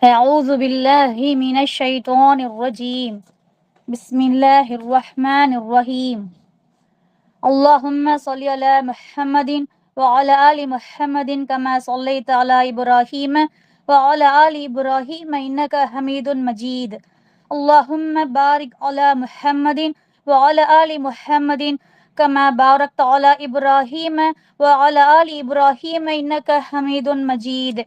أعوذ بالله من الشيطان الرجيم. بسم الله الرحمن الرحيم. اللهم صل على محمد وعلى آل محمد كما صليت على إبراهيم وعلى آل إبراهيم إنك حميد مجيد. اللهم بارك على محمد وعلى آل محمد كما باركت على إبراهيم وعلى آل إبراهيم إنك حميد مجيد.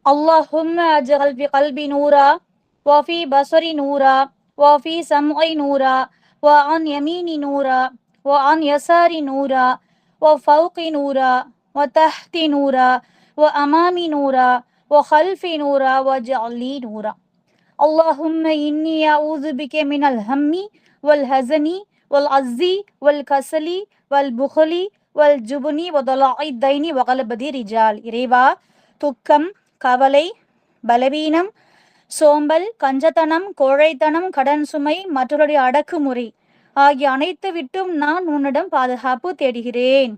اللهم اجعل في قلبي نورا وفي بصري نورا وفي سمعي نورا وعن يميني نورا وعن يساري نورا وفوقي نورا وتحت نورا وأمامي نورا وخلفي نورا واجعل لي نورا. اللهم إني أعوذ بك من الهم والحزن والعجز والكسل والبخل والجبن وضلع الدين وغلبة الرجال. இறைவா, துக்கம், கவலை, பலவீனம், சோம்பல், கஞ்சத்தனம், கோழைத்தனம், கடன் சுமை, மற்றவருடைய அடக்குமுறை ஆகிய அனைத்து விட்டும் நான் உன்னிடம் பாதுகாப்பு தேடுகிறேன்.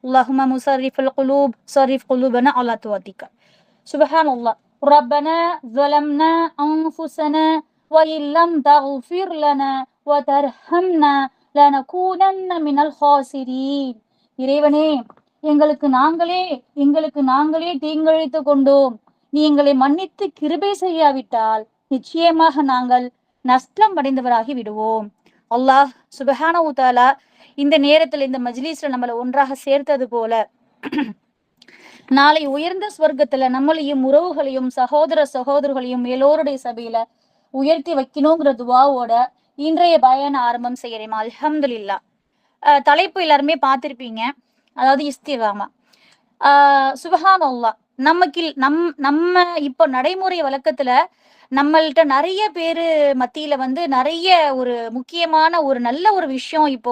அல்லாஹும்ம முஸர்ரிஃபுல் குலூப் ஸர்ரிஃப் குலூபனா அலா துவாதிக. சுப்ஹானல்லாஹ். ரப்பனா ஸலம்னா அன்ஃபுஸனா வ இல்லம் தக்ஃபிர் லனா வ தர்ஹம்னா லனகூனன்ன மினல் ஹாசிரீன். இறைவனே, எங்களுக்கு நாங்களே தீங்கிழைத்து கொண்டோம். நீ எங்களை மன்னித்து கிருபை செய்யாவிட்டால் நிச்சயமாக நாங்கள் நஷ்டம் அடைந்தவராகி விடுவோம். அல்லாஹ் சுப்ஹானஹு வ தஆலா இந்த நேரத்தில் இந்த மஜ்லிஸ்ல நம்மளை ஒன்றாக சேர்த்தது போல நாளை உயர்ந்த ஸ்வர்க்கத்துல நம்மளையும் உறவுகளையும் சகோதரர்களையும் எல்லோருடைய சபையில உயர்த்தி வைக்கணுங்கிற துவாவோட இன்றைய பயண ஆரம்பம் செய்யறேன். அல்ஹம்துலில்லாஹ். தலைப்பு எல்லாருமே பார்த்திருப்பீங்க. அதாவது இஸ்திகாமா. சுப்ஹானல்லாஹ். நம்ம இப்போ நடைமுறை வழக்கத்துல நம்மள்ட்ட நிறைய பேரு மத்தியில நிறைய ஒரு முக்கியமான ஒரு நல்ல ஒரு விஷயம் இப்போ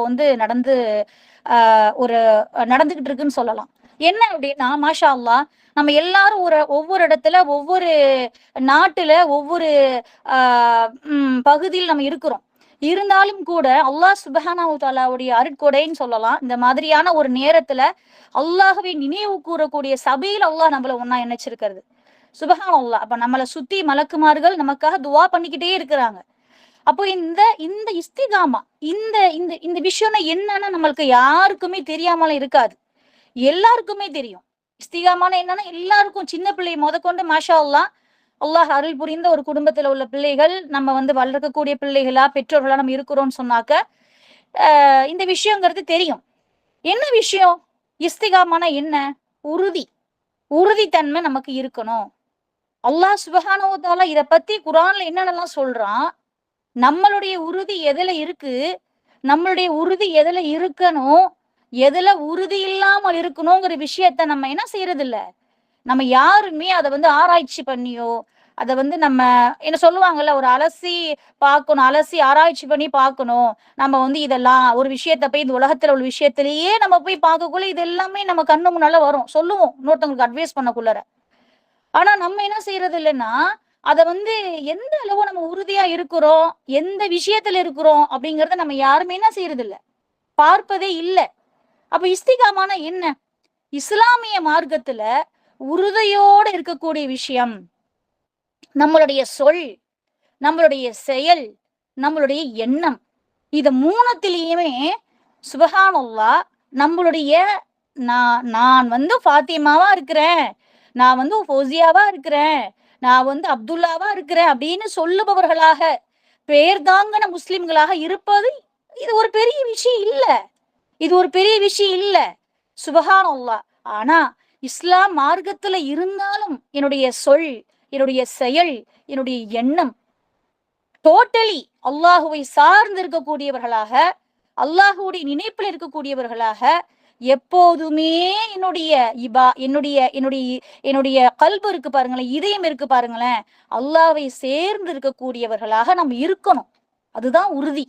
நடந்துகிட்டு இருக்குன்னு சொல்லலாம். என்ன அப்படின்னா, மாஷா அல்லாஹ், நம்ம எல்லாரும் ஒவ்வொரு இடத்துல ஒவ்வொரு நாட்டுல ஒவ்வொரு பகுதியில் நம்ம இருக்கிறோம். இருந்தாலும் கூட அல்லாஹ் சுப்ஹானஹு வ தஆலாவுடைய அருட்கொடைன்னு சொல்லலாம். இந்த மாதிரியான ஒரு நேரத்துல அல்லாஹ்வை நினைவு கூறக்கூடிய சபையில் அல்லாஹ் நம்மள ஒன்னா இணைச்சிருக்கிறது. சுப்ஹானல்லாஹ். அப்ப நம்மளை சுத்தி மலக்குமார்கள் நமக்காக துவா பண்ணிக்கிட்டே இருக்கிறாங்க. அப்போ இந்த இந்த இஸ்திகாமா, இந்த இந்த இந்த விஷயம் என்னன்னா நம்மளுக்கு யாருக்குமே தெரியாமலும் இருக்காது. எல்லாருக்குமே தெரியும். இஸ்திகாமான என்னன்னா எல்லாருக்கும், சின்ன பிள்ளை முதற்கொண்டு மாஷா அல்லாஹ் அருள் புரிந்த ஒரு குடும்பத்துல உள்ள பிள்ளைகள், நம்ம வளர்க்கக்கூடிய பிள்ளைகளா பெற்றோர்களா நம்ம இருக்கிறோம்னு சொன்னாக்க இந்த விஷயங்கிறது தெரியும். என்ன விஷயம்? இஸ்திகாமான என்ன? உறுதித்தன்மை நமக்கு இருக்கணும். அல்லாஹ் சுப்ஹானஹு வ தஆலா இத பத்தி குர்ஆன்ல என்னென்னலாம் சொல்றான், நம்மளுடைய உறுதி எதுல இருக்கு, நம்மளுடைய உறுதி எதுல இருக்கணும், எதுல உறுதி இல்லாமல் இருக்கணுங்கிற விஷயத்த நம்ம என்ன செய்யறது இல்ல. நம்ம யாருமே அதை ஆராய்ச்சி பண்ணியோ, அதை நம்ம என்ன சொல்லுவாங்கல்ல, ஒரு அலசி பார்க்கணும், அலசி ஆராய்ச்சி பண்ணி பார்க்கணும். நம்ம இதெல்லாம் ஒரு விஷயத்த போய் இந்த உலகத்துல உள்ள விஷயத்திலேயே நம்ம போய் பார்க்கக்குள்ள இது எல்லாமே நம்ம கண்ணு முன்னால வரும், சொல்லுவோம் இன்னொருத்தவங்களுக்கு அட்வைஸ் பண்ணக்குள்ளற. ஆனா நம்ம என்ன செய்யறது இல்லைன்னா, அதை எந்த அளவு நம்ம உறுதியா இருக்கிறோம், எந்த விஷயத்துல இருக்கிறோம் அப்படிங்கறத நம்ம யாருமே என்ன செய்யறது இல்ல, பார்ப்பதே இல்லை. அப்ப இஸ்திகாமான என்ன? இஸ்லாமிய மார்க்கத்துல உறுதியோட இருக்கக்கூடிய விஷயம் நம்மளுடைய சொல், நம்மளுடைய செயல், நம்மளுடைய எண்ணம். இது மூணத்திலையுமே சுப்ஹானல்லாஹ் நம்மளுடைய நான் ஃபாத்திமாவா இருக்கிறேன், நான் ஃபௌசியாவா இருக்கிறேன், நான் அப்துல்லாவா இருக்கிறேன் அப்படின்னு சொல்லுபவர்களாக பேர்தாங்கன முஸ்லிம்களாக இருப்பது இது ஒரு பெரிய விஷயம் இல்ல. இது ஒரு பெரிய விஷயம் இல்ல. சுப்ஹானல்லாஹ். ஆனா இஸ்லாம் மார்க்கத்துல இருந்தாலும் என்னுடைய சொல், என்னுடைய செயல், என்னுடைய எண்ணம் டோட்டலி அல்லாஹுவை சார்ந்து இருக்கக்கூடியவர்களாக, அல்லாஹுடைய நினைப்பில் இருக்கக்கூடியவர்களாக எப்போதுமே என்னுடைய கல்பு இருக்கு பாருங்களேன், இதயம் இருக்கு பாருங்களேன், அல்லாஹ்வை சேர்ந்து இருக்கக்கூடியவர்களாக நம்ம இருக்கணும். அதுதான் உறுதி,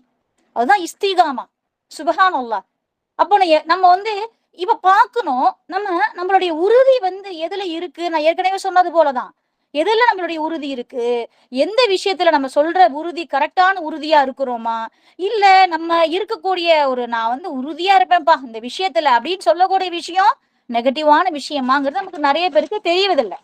அதுதான் இஸ்திகாமா. சுப்ஹானல்லாஹ். அப்போ நம்ம இப்ப பார்க்கணும், நம்மளுடைய உறுதி எதுல இருக்கு. நான் ஏற்கனவே சொன்னது போலதான், எதுல நம்மளுடைய உறுதி இருக்கு, எந்த விஷயத்துல நம்ம சொல்ற உறுதி கரெக்டான உறுதியா இருக்கிறோமா, இல்ல நம்ம இருக்கக்கூடிய நான் உறுதியா இருப்பேன்ப்பா இந்த விஷயத்துல அப்படின்னு சொல்லக்கூடிய விஷயம் நெகட்டிவான விஷயமாங்கிறது நமக்கு நிறைய பேருக்கு தெரியவதில்லை.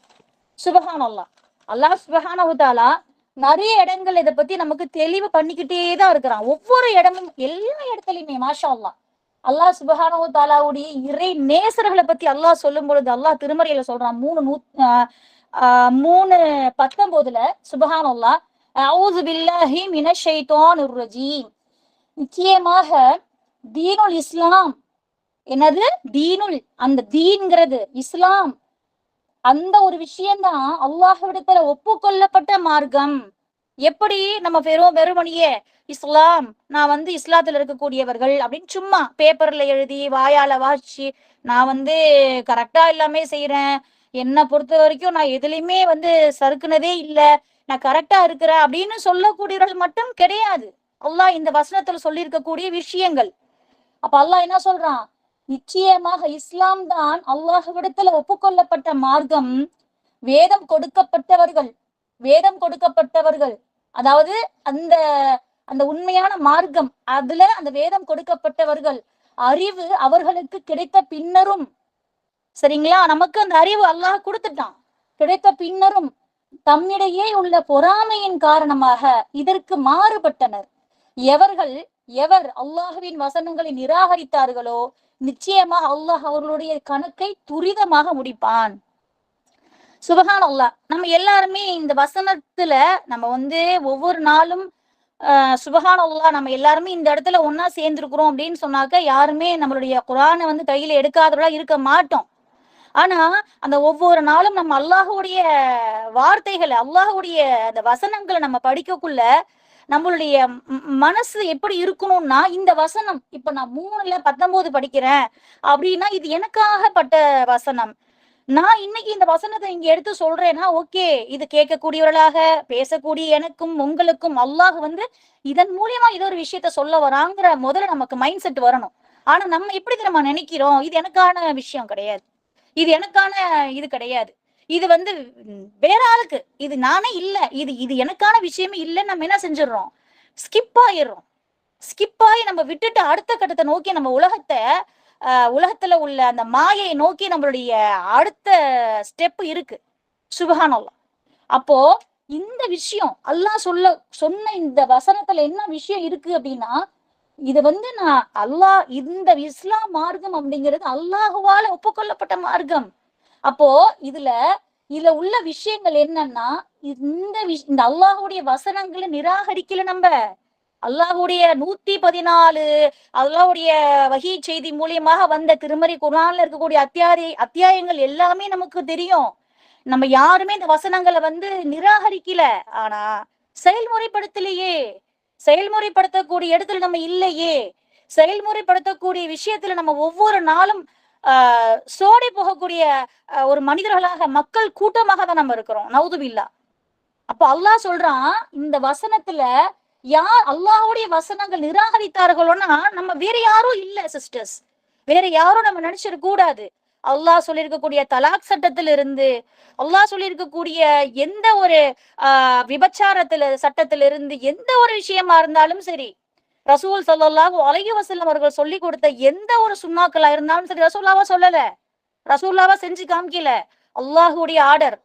சுப்ஹானல்லாஹ். அல்லாஹ் சுப்ஹானஹு வ தஆலா நிறைய இடங்கள் இதை பத்தி நமக்கு தெளிவு பண்ணிக்கிட்டே தான் இருக்கிறான். ஒவ்வொரு இடமும் எல்லா இடத்துலயுமே மாஷா அல்லாஹ் அல்லாஹ் சுப்ஹானஹு வ தஆலாவுடைய இறை நேசர்களை பத்தி அல்லாஹ் சொல்லும் பொழுது அல்லாஹ் திருமறையில சொல்றான் 3:19 சுப்ஹானல்லாஹ் அஊது பில்லாஹி மினஷ் ஷைத்தானிர் ரஜீம். நிச்சயமாக தீனுல் இஸ்லாம், என்னது தீனுல், அந்த தீன்ங்கிறது இஸ்லாம், அந்த ஒரு விஷயம்தான் அல்லாஹ்விடத்துல ஒப்புக்கொள்ளப்பட்ட மார்க்கம். எப்படி நம்ம வெறுமணியே இஸ்லாம், நான் வந்து இஸ்லாத்துல இருக்கக்கூடியவர்கள் அப்படின்னு சும்மா பேப்பர்ல எழுதி வாயால வாசிச்சு நான் வந்து கரெக்டா எல்லாமே செய்யறேன், என்னை பொறுத்த வரைக்கும் நான் எதுலையுமே வந்து சறுக்குனதே இல்லை, நான் கரெக்டா இருக்கிறேன் அப்படின்னு சொல்லக்கூடியவர்கள் மட்டும் கிடையாது அல்லாஹ் இந்த வசனத்துல சொல்லி இருக்கக்கூடிய விஷயங்கள். அப்ப அல்லாஹ் என்ன சொல்றான், நிச்சயமாக இஸ்லாம் தான் அல்லாஹ்விடத்துல ஒப்புக்கொள்ளப்பட்ட மார்க்கம். வேதம் கொடுக்கப்பட்டவர்கள், வேதம் கொடுக்கப்பட்டவர்கள், அதாவது அந்த அந்த உண்மையான மார்க்கம், அதுல அந்த வேதம் கொடுக்கப்பட்டவர்கள் அறிவு அவர்களுக்கு கிடைத்த பின்னரும், சரிங்களா, நமக்கு அந்த அறிவு அல்லாஹ் கொடுத்துட்டான், கிடைத்த பின்னரும் தம்மிடையே உள்ள பொறாமையின் காரணமாக இதற்கு மாறுபட்டனர். எவர் அல்லாஹுவின் வசனங்களை நிராகரித்தார்களோ நிச்சயமாக அல்லாஹ் அவர்களுடைய கணக்கை துரிதமாக முடிப்பான். சுபஹான் அல்லாஹ். நம்ம எல்லாருமே இந்த வசனத்துல நம்ம வந்து ஒவ்வொரு நாளும் சுபஹான் அல்லாஹ் நம்ம எல்லாருமே இந்த இடத்துல ஒன்னா சேர்ந்திருக்கிறோம் அப்படின்னு சொன்னாக்க யாருமே நம்மளுடைய குரானை வந்து கையில எடுக்காதவர்களா இருக்க மாட்டோம். ஆனா அந்த ஒவ்வொரு நாளும் நம்ம அல்லாஹுடைய வார்த்தைகளை, அல்லாஹுடைய அந்த வசனங்களை நம்ம படிக்கக்குள்ள நம்மளுடைய மனசு எப்படி இருக்கணும்னா, இந்த வசனம் இப்ப நான் 3:19 படிக்கிறேன் அப்படின்னா இது எனக்காகப்பட்ட வசனம். நான் இன்னைக்கு இந்த வசனத்தை இங்க எடுத்து சொல்றேன்னா ஓகே, இது கேட்கக்கூடியவர்களாக பேசக்கூடிய எனக்கும் உங்களுக்கும் அல்லாஹ் வந்து இதன் மூலியமா இது ஒரு விஷயத்த சொல்ல வராங்கிற முதல்ல நமக்கு மைண்ட் செட் வரணும். ஆனா நம்ம எப்படி நம்ம நினைக்கிறோம், இது எனக்கான விஷயம் கிடையாது, இது எனக்கான இது கிடையாது, இது வந்து வேற ஆளுக்கு, இது நானே இல்ல, இது இது எனக்கான விஷயமே இல்லைன்னு நம்ம என்ன செஞ்சிடறோம், ஸ்கிப் ஆயிடுறோம். ஸ்கிப் ஆகி நம்ம விட்டுட்டு அடுத்த கட்டத்தை நோக்கி நம்ம உலகத்துல உள்ள அந்த மாயை நோக்கி நம்மளுடைய அடுத்த ஸ்டெப் இருக்கு. சுப்ஹானல்லாஹ். அப்போ இந்த விஷயம் அல்லாஹ் சொன்ன இந்த வசனத்துல என்ன விஷயம் இருக்கு அப்படின்னா, இது வந்து நான் அல்லாஹ் இந்த இஸ்லாம் மார்க்கம் அப்படிங்கிறது அல்லாஹுவால ஒப்புக்கொள்ளப்பட்ட மார்க்கம். அப்போ இதுல உள்ள விஷயங்கள் என்னன்னா, இந்த அல்லாஹுடைய வசனங்களை நிராகரிக்கல நம்ம. அல்லாஹுடைய 114 அல்லாஹுடைய வஹீ செய்தி மூலியமாக வந்த திருமறை குர்ஆன்ல இருக்கக்கூடிய அத்தியாயங்கள் எல்லாமே நமக்கு தெரியும். நம்ம யாருமே இந்த வசனங்களை வந்து நிராகரிக்கல, ஆனா செயல்முறைப்படுத்தலையே, செயல்முறைப்படுத்தக்கூடிய இடத்துல நம்ம இல்லையே, செயல்முறைப்படுத்தக்கூடிய விஷயத்துல நம்ம ஒவ்வொரு நாளும் சோடி போகக்கூடிய ஒரு மனிதர்களாக, மக்கள் கூட்டமாக தான் நம்ம இருக்கிறோம். நவுதுபில்லா. அப்ப அல்லாஹ் சொல்றான் இந்த வசனத்துல, யார் அல்லாஹுடைய வசனங்கள் நிராகரித்தார்களோன்னா நம்ம வேற யாரும் இல்ல சிஸ்டர்ஸ், வேற யாரும் நம்ம நினைச்சிட கூடாது. அல்லாஹ் சொல்லியிருக்கக்கூடிய தலாக் சட்டத்திலிருந்து, அல்லாஹ் சொல்லியிருக்கக்கூடிய எந்த ஒரு சட்டத்திலிருந்து எந்த ஒரு விஷயமா இருந்தாலும் சரி, ரசூல் ஸல்லல்லாஹு அலைஹி வஸல்லம் அவர்கள் சொல்லி கொடுத்த எந்த ஒரு சுன்னாக்களா இருந்தாலும் சரி, ரசூல்லாவா சொல்லல, ரசூல்லாவா செஞ்சு காமிக்கல, அல்லாஹுடைய ஆர்டர்.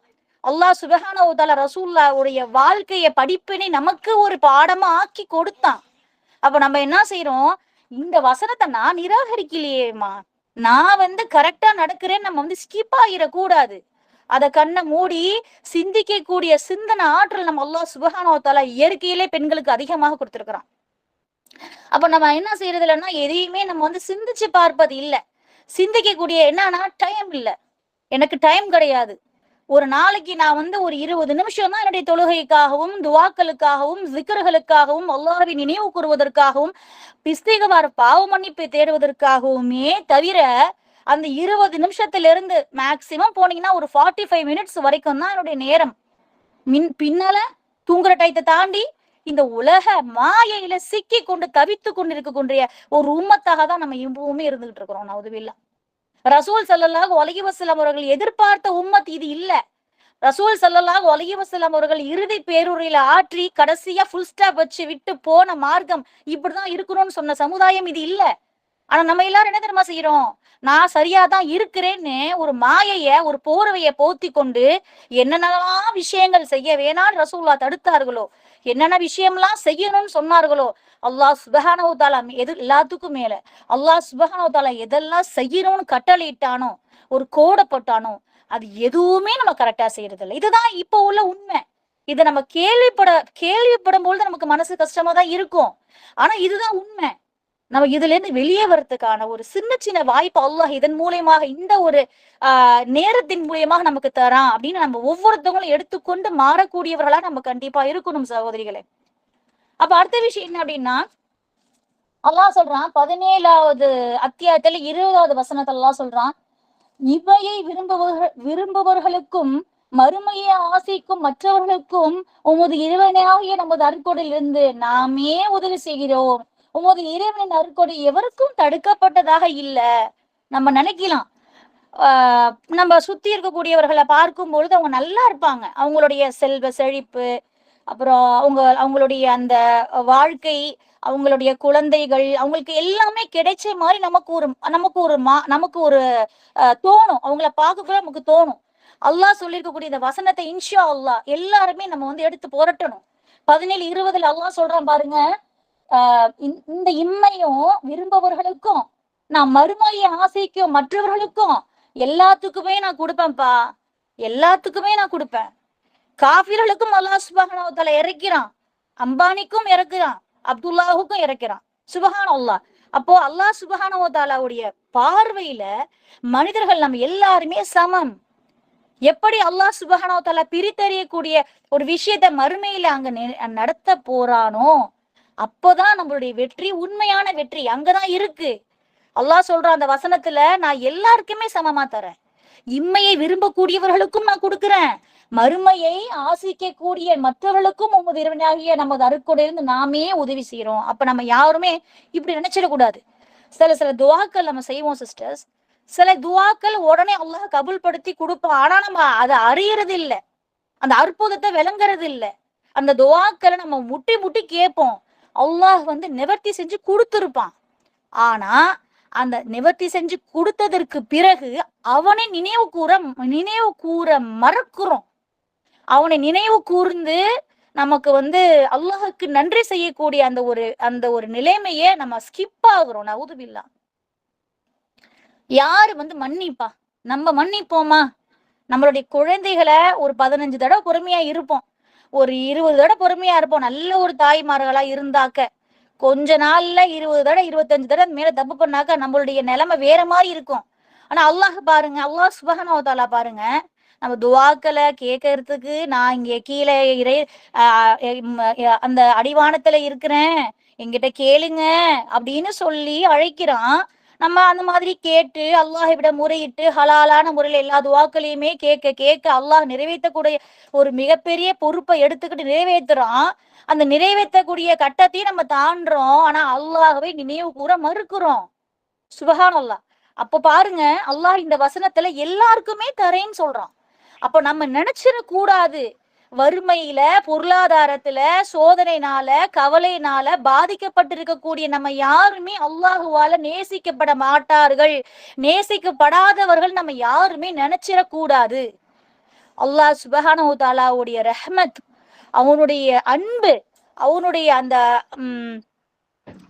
அல்லாஹ் சுப்ஹானஹு வ தஆலா ரசூலுல்லாஹ்வுடைய வாழ்க்கைய படிப்பினை நமக்கு ஒரு பாடமா ஆக்கி கொடுத்தான். அப்ப நம்ம என்ன செய்யறோம், இந்த வசனத்தை நான் நிராகரிக்கலையேமா, நான் வந்து கரெக்டா நடக்கிறேன்னு நம்ம வந்து ஸ்கிப் ஆகிடக்கூடாது. அதை கண்ணை மூடி சிந்திக்க கூடிய சிந்தனை ஆற்றல் நம்ம அல்லாஹ் சுப்ஹானஹு வ தஆலா இயற்கையிலே பெண்களுக்கு அதிகமாக கொடுத்திருக்கிறான். அப்ப நம்ம என்ன செய்யறது இல்லைன்னா, எதையுமே நம்ம வந்து சிந்திச்சு பார்ப்பது இல்லை. சிந்திக்க கூடிய என்னன்னா டைம் இல்லை, எனக்கு டைம் கிடையாது. ஒரு நாளைக்கு நான் வந்து ஒரு 20 நிமிஷம் தான் என்னுடைய தொழுகைக்காகவும் துவாக்களுக்காகவும் ஜிக்ர்களுக்காகவும் அல்லாஹ்வை நினைவு கூறுவதற்காகவும் இஸ்திக்ஃபார் பாவ மன்னிப்பை தேடுவதற்காகவுமே தவிர, அந்த 20 நிமிஷத்திலிருந்து மேக்சிமம் போனீங்கன்னா ஒரு 45 மினிட்ஸ் வரைக்கும் தான் என்னுடைய நேரம். பின்னால தூங்குற டயத்தை தாண்டி இந்த உலக மாயையில சிக்கி கொண்டு தவித்து கொண்டு இருக்கக்கூடிய ஒரு உம்மத்தாக தான் நம்ம இப்பவுமே இருந்துகிட்டு இருக்கிறோம். நவுதுபில்லா. ரசூல் ஸல்லல்லாஹு அலைஹி வஸல்லம் அவர்கள் எதிர்பார்த்த உம்மத் இது இல்ல. ரசூல் ஸல்லல்லாஹு அலைஹி வஸல்லம் அவர்கள் இறுதி பேருரையில ஆற்றி கடைசியா ஃபுல் ஸ்டாப் வச்சு விட்டு போன மார்க்கம் இப்படிதான் இருக்கணும்னு சொன்ன சமுதாயம் இது இல்ல. ஆனா நம்ம எல்லாரும் என்ன தெரியுமா செய்யறோம்? நான் சரியாதான் இருக்கிறேன்னு ஒரு மாயைய, ஒரு போர்வைய போத்தி கொண்டு என்னென்னலாம் விஷயங்கள் செய்ய வேணான்னு ரசூலுல்லாஹ் தடுத்தார்களோ, என்னென்ன விஷயம்லாம் செய்யணும்னு சொன்னார்களோ, அல்லாஹ் சுப்ஹானஹு வ தஆலா எது எல்லாத்துக்கும் மேல அல்லாஹ் சுப்ஹானஹு வ தஆலா எதெல்லாம் செய்யணும்னு கட்டளையிட்டானோ, ஒரு கோட போட்டானோ, அது எதுவுமே நம்ம கரெக்டா செய்யறது இல்லை. இதுதான் இப்போ உள்ள உண்மை. இதை நம்ம கேள்விப்படும் பொழுது நமக்கு மனசு கஷ்டமா தான் இருக்கும். ஆனா இதுதான் உண்மை. நம்ம இதுல இருந்து வெளியே வர்றதுக்கான ஒரு சின்ன சின்ன வாய்ப்பு அல்லாஹ் இதன் மூலியமாக, இந்த ஒரு நேரத்தின் மூலியமாக நமக்கு தரான் அப்படின்னு நம்ம ஒவ்வொருத்தவங்களும் எடுத்துக்கொண்டு மாறக்கூடியவர்களா நம்ம கண்டிப்பா இருக்கணும் சகோதரிகளே. அப்ப அடுத்த விஷயம் என்ன அப்படின்னா, அல்லாஹ் சொல்றான் 17வது அத்தியாயத்துல 20வது வசனத்துல அல்லாஹ் சொல்றான், இவையை விரும்புபவர்களுக்கும் மறுமையை ஆசைக்கும் மற்றவர்களுக்கும் உமது இறைவனாகிய நமது அருட்கொடையிலிருந்து நாமே உதவி செய்கிறோம். உமது இறைவனின் அருட்கொடை எவருக்கும் தடுக்கப்பட்டதாக இல்ல. நம்ம நினைக்கலாம், நம்ம சுத்தி இருக்கக்கூடியவர்களை பார்க்கும் பொழுது அவங்க நல்லா இருப்பாங்க. அவங்களுடைய செல்வ செழிப்பு, அப்புறம் அவங்களுடைய அந்த வாழ்க்கை, அவங்களுடைய குழந்தைகள், அவங்களுக்கு எல்லாமே கிடைச்ச மாதிரி நமக்கு ஒரு தோணும். அவங்கள பார்க்கக்குள்ள நமக்கு தோணும். அல்லாஹ் சொல்லியிருக்கக்கூடிய இந்த வசனத்தை இன்ஷா அல்லாஹ் எல்லாருமே நம்ம எடுத்து புரட்டணும். 17:20 அல்லாஹ் சொல்றான் பாருங்க, இந்த இம்மையும் விரும்பவர்களுக்கும் நான் மறுமையை ஆசைக்கும் மற்றவர்களுக்கும் எல்லாத்துக்குமே நான் கொடுப்பேன்ப்பா, எல்லாத்துக்குமே நான் கொடுப்பேன். காஃபிர்களுக்கும் அல்லாஹ் சுப்ஹானஹு வ தஆலா இறக்கிறான், அம்பானிக்கும் இறக்குறான், அப்துல்லாஹுக்கும் இறக்கிறான். சுப்ஹான் அல்லாஹ். அப்போ அல்லாஹ் சுப்ஹானஹு வ தஆலாவுடைய பார்வையில மனிதர்கள் நம்ம எல்லாருமே சமம். எப்படி அல்லாஹ் சுப்ஹானஹு வ தஆலா பிரித்தறியக்கூடிய ஒரு விஷயத்த மறுமையில அங்க நடத்த போறானோ, அப்போதான் நம்மளுடைய வெற்றி, உண்மையான வெற்றி அங்கதான் இருக்கு. அல்லாஹ் சொல்றான் அந்த வசனத்துல, நான் எல்லாருக்குமே சமமா தரேன். இம்மையை விரும்பக்கூடியவர்களுக்கும் நான் கொடுக்கிறேன், மறுமையை ஆசிக்கக்கூடிய மற்றவர்களுக்கும் உமது இறைவனாகிய நமது அருட்கொடையிலிருந்து நாமே உதவி செய்யறோம். அப்ப நம்ம யாருமே இப்படி நினைச்சிடக்கூடாது. சில துவாக்கள் நம்ம செய்வோம் சிஸ்டர்ஸ். சில துவாக்கள் உடனே அல்லாஹ் கபூல்படுத்தி கொடுப்பான். ஆனா நம்ம அதை அறியறது இல்லை, அந்த அற்புதத்தை விளங்குறது இல்லை. அந்த துவாக்களை நம்ம முட்டி முட்டி கேட்போம், அல்லாஹ் நிவர்த்தி செஞ்சு கொடுத்துருப்பான். ஆனா அந்த நிவர்த்தி செஞ்சு கொடுத்ததற்கு பிறகு அவனை நினைவு கூற மறக்கிறோம். அவனை நினைவு கூர்ந்து நமக்கு அல்லாஹுக்கு நன்றி செய்யக்கூடிய அந்த ஒரு நிலைமையை நம்ம ஸ்கிப் ஆகுறோம். நவுதுபில்லா. யாரு மன்னிப்பா? நம்ம மன்னிப்போமா? நம்மளுடைய குழந்தைகளை ஒரு 15 தடவை பொறுமையா இருப்போம், ஒரு 20 தடவை பொறுமையா இருப்போம். நல்ல ஒரு தாய்மார்களா இருந்தாக்க கொஞ்ச நாள்ல 20 தடவை 25 தடவை மேல தப்பு பண்ணாக்க நம்மளுடைய நிலைமை வேற மாதிரி இருக்கும். ஆனா அல்லாஹ் பாருங்க, அல்லாஹ் சுப்ஹானஹு வ தஆலா பாருங்க, நம்ம துவாக்களை கேட்கறதுக்கு நான் இங்க கீழே அந்த அடிவானத்துல இருக்கிறேன், என்கிட்ட கேளுங்க அப்படின்னு சொல்லி அழைக்கிறான். நம்ம அந்த மாதிரி கேட்டு அல்லாஹ்விட முறையிட்டு ஹலாலான முறையில எல்லா துவாக்களையுமே கேட்க கேட்க அல்லாஹ் நிறைவேற்றக்கூடிய ஒரு மிகப்பெரிய பொறுப்பை எடுத்துக்கிட்டு நிறைவேற்றுறான். அந்த நிறைவேற்றக்கூடிய கட்டத்தையும் நம்ம தாண்டுறோம். ஆனா அல்லாஹ்வை நினைவு கூற மறுக்கிறோம். சுபஹான் அல்லாஹ். அப்ப பாருங்க, அல்லாஹ் இந்த வசனத்துல எல்லாருக்குமே தரேன்னு சொல்றான். அப்ப நம்ம நினைச்சிடக்கூடாது, வறுமையில, பொருளாதாரத்துல, சோதனைனால, கவலையினால பாதிக்கப்பட்டிருக்கக்கூடிய நம்ம யாருமே அல்லாஹுவால நேசிக்கப்பட மாட்டார்கள், நேசிக்கப்படாதவர்கள் நம்ம யாருமே நினைச்சிடக்கூடாது. அல்லாஹ் சுப்ஹானஹு வ தஆலாவுடைய ரஹ்மத், அவனுடைய அன்பு, அவனுடைய அந்த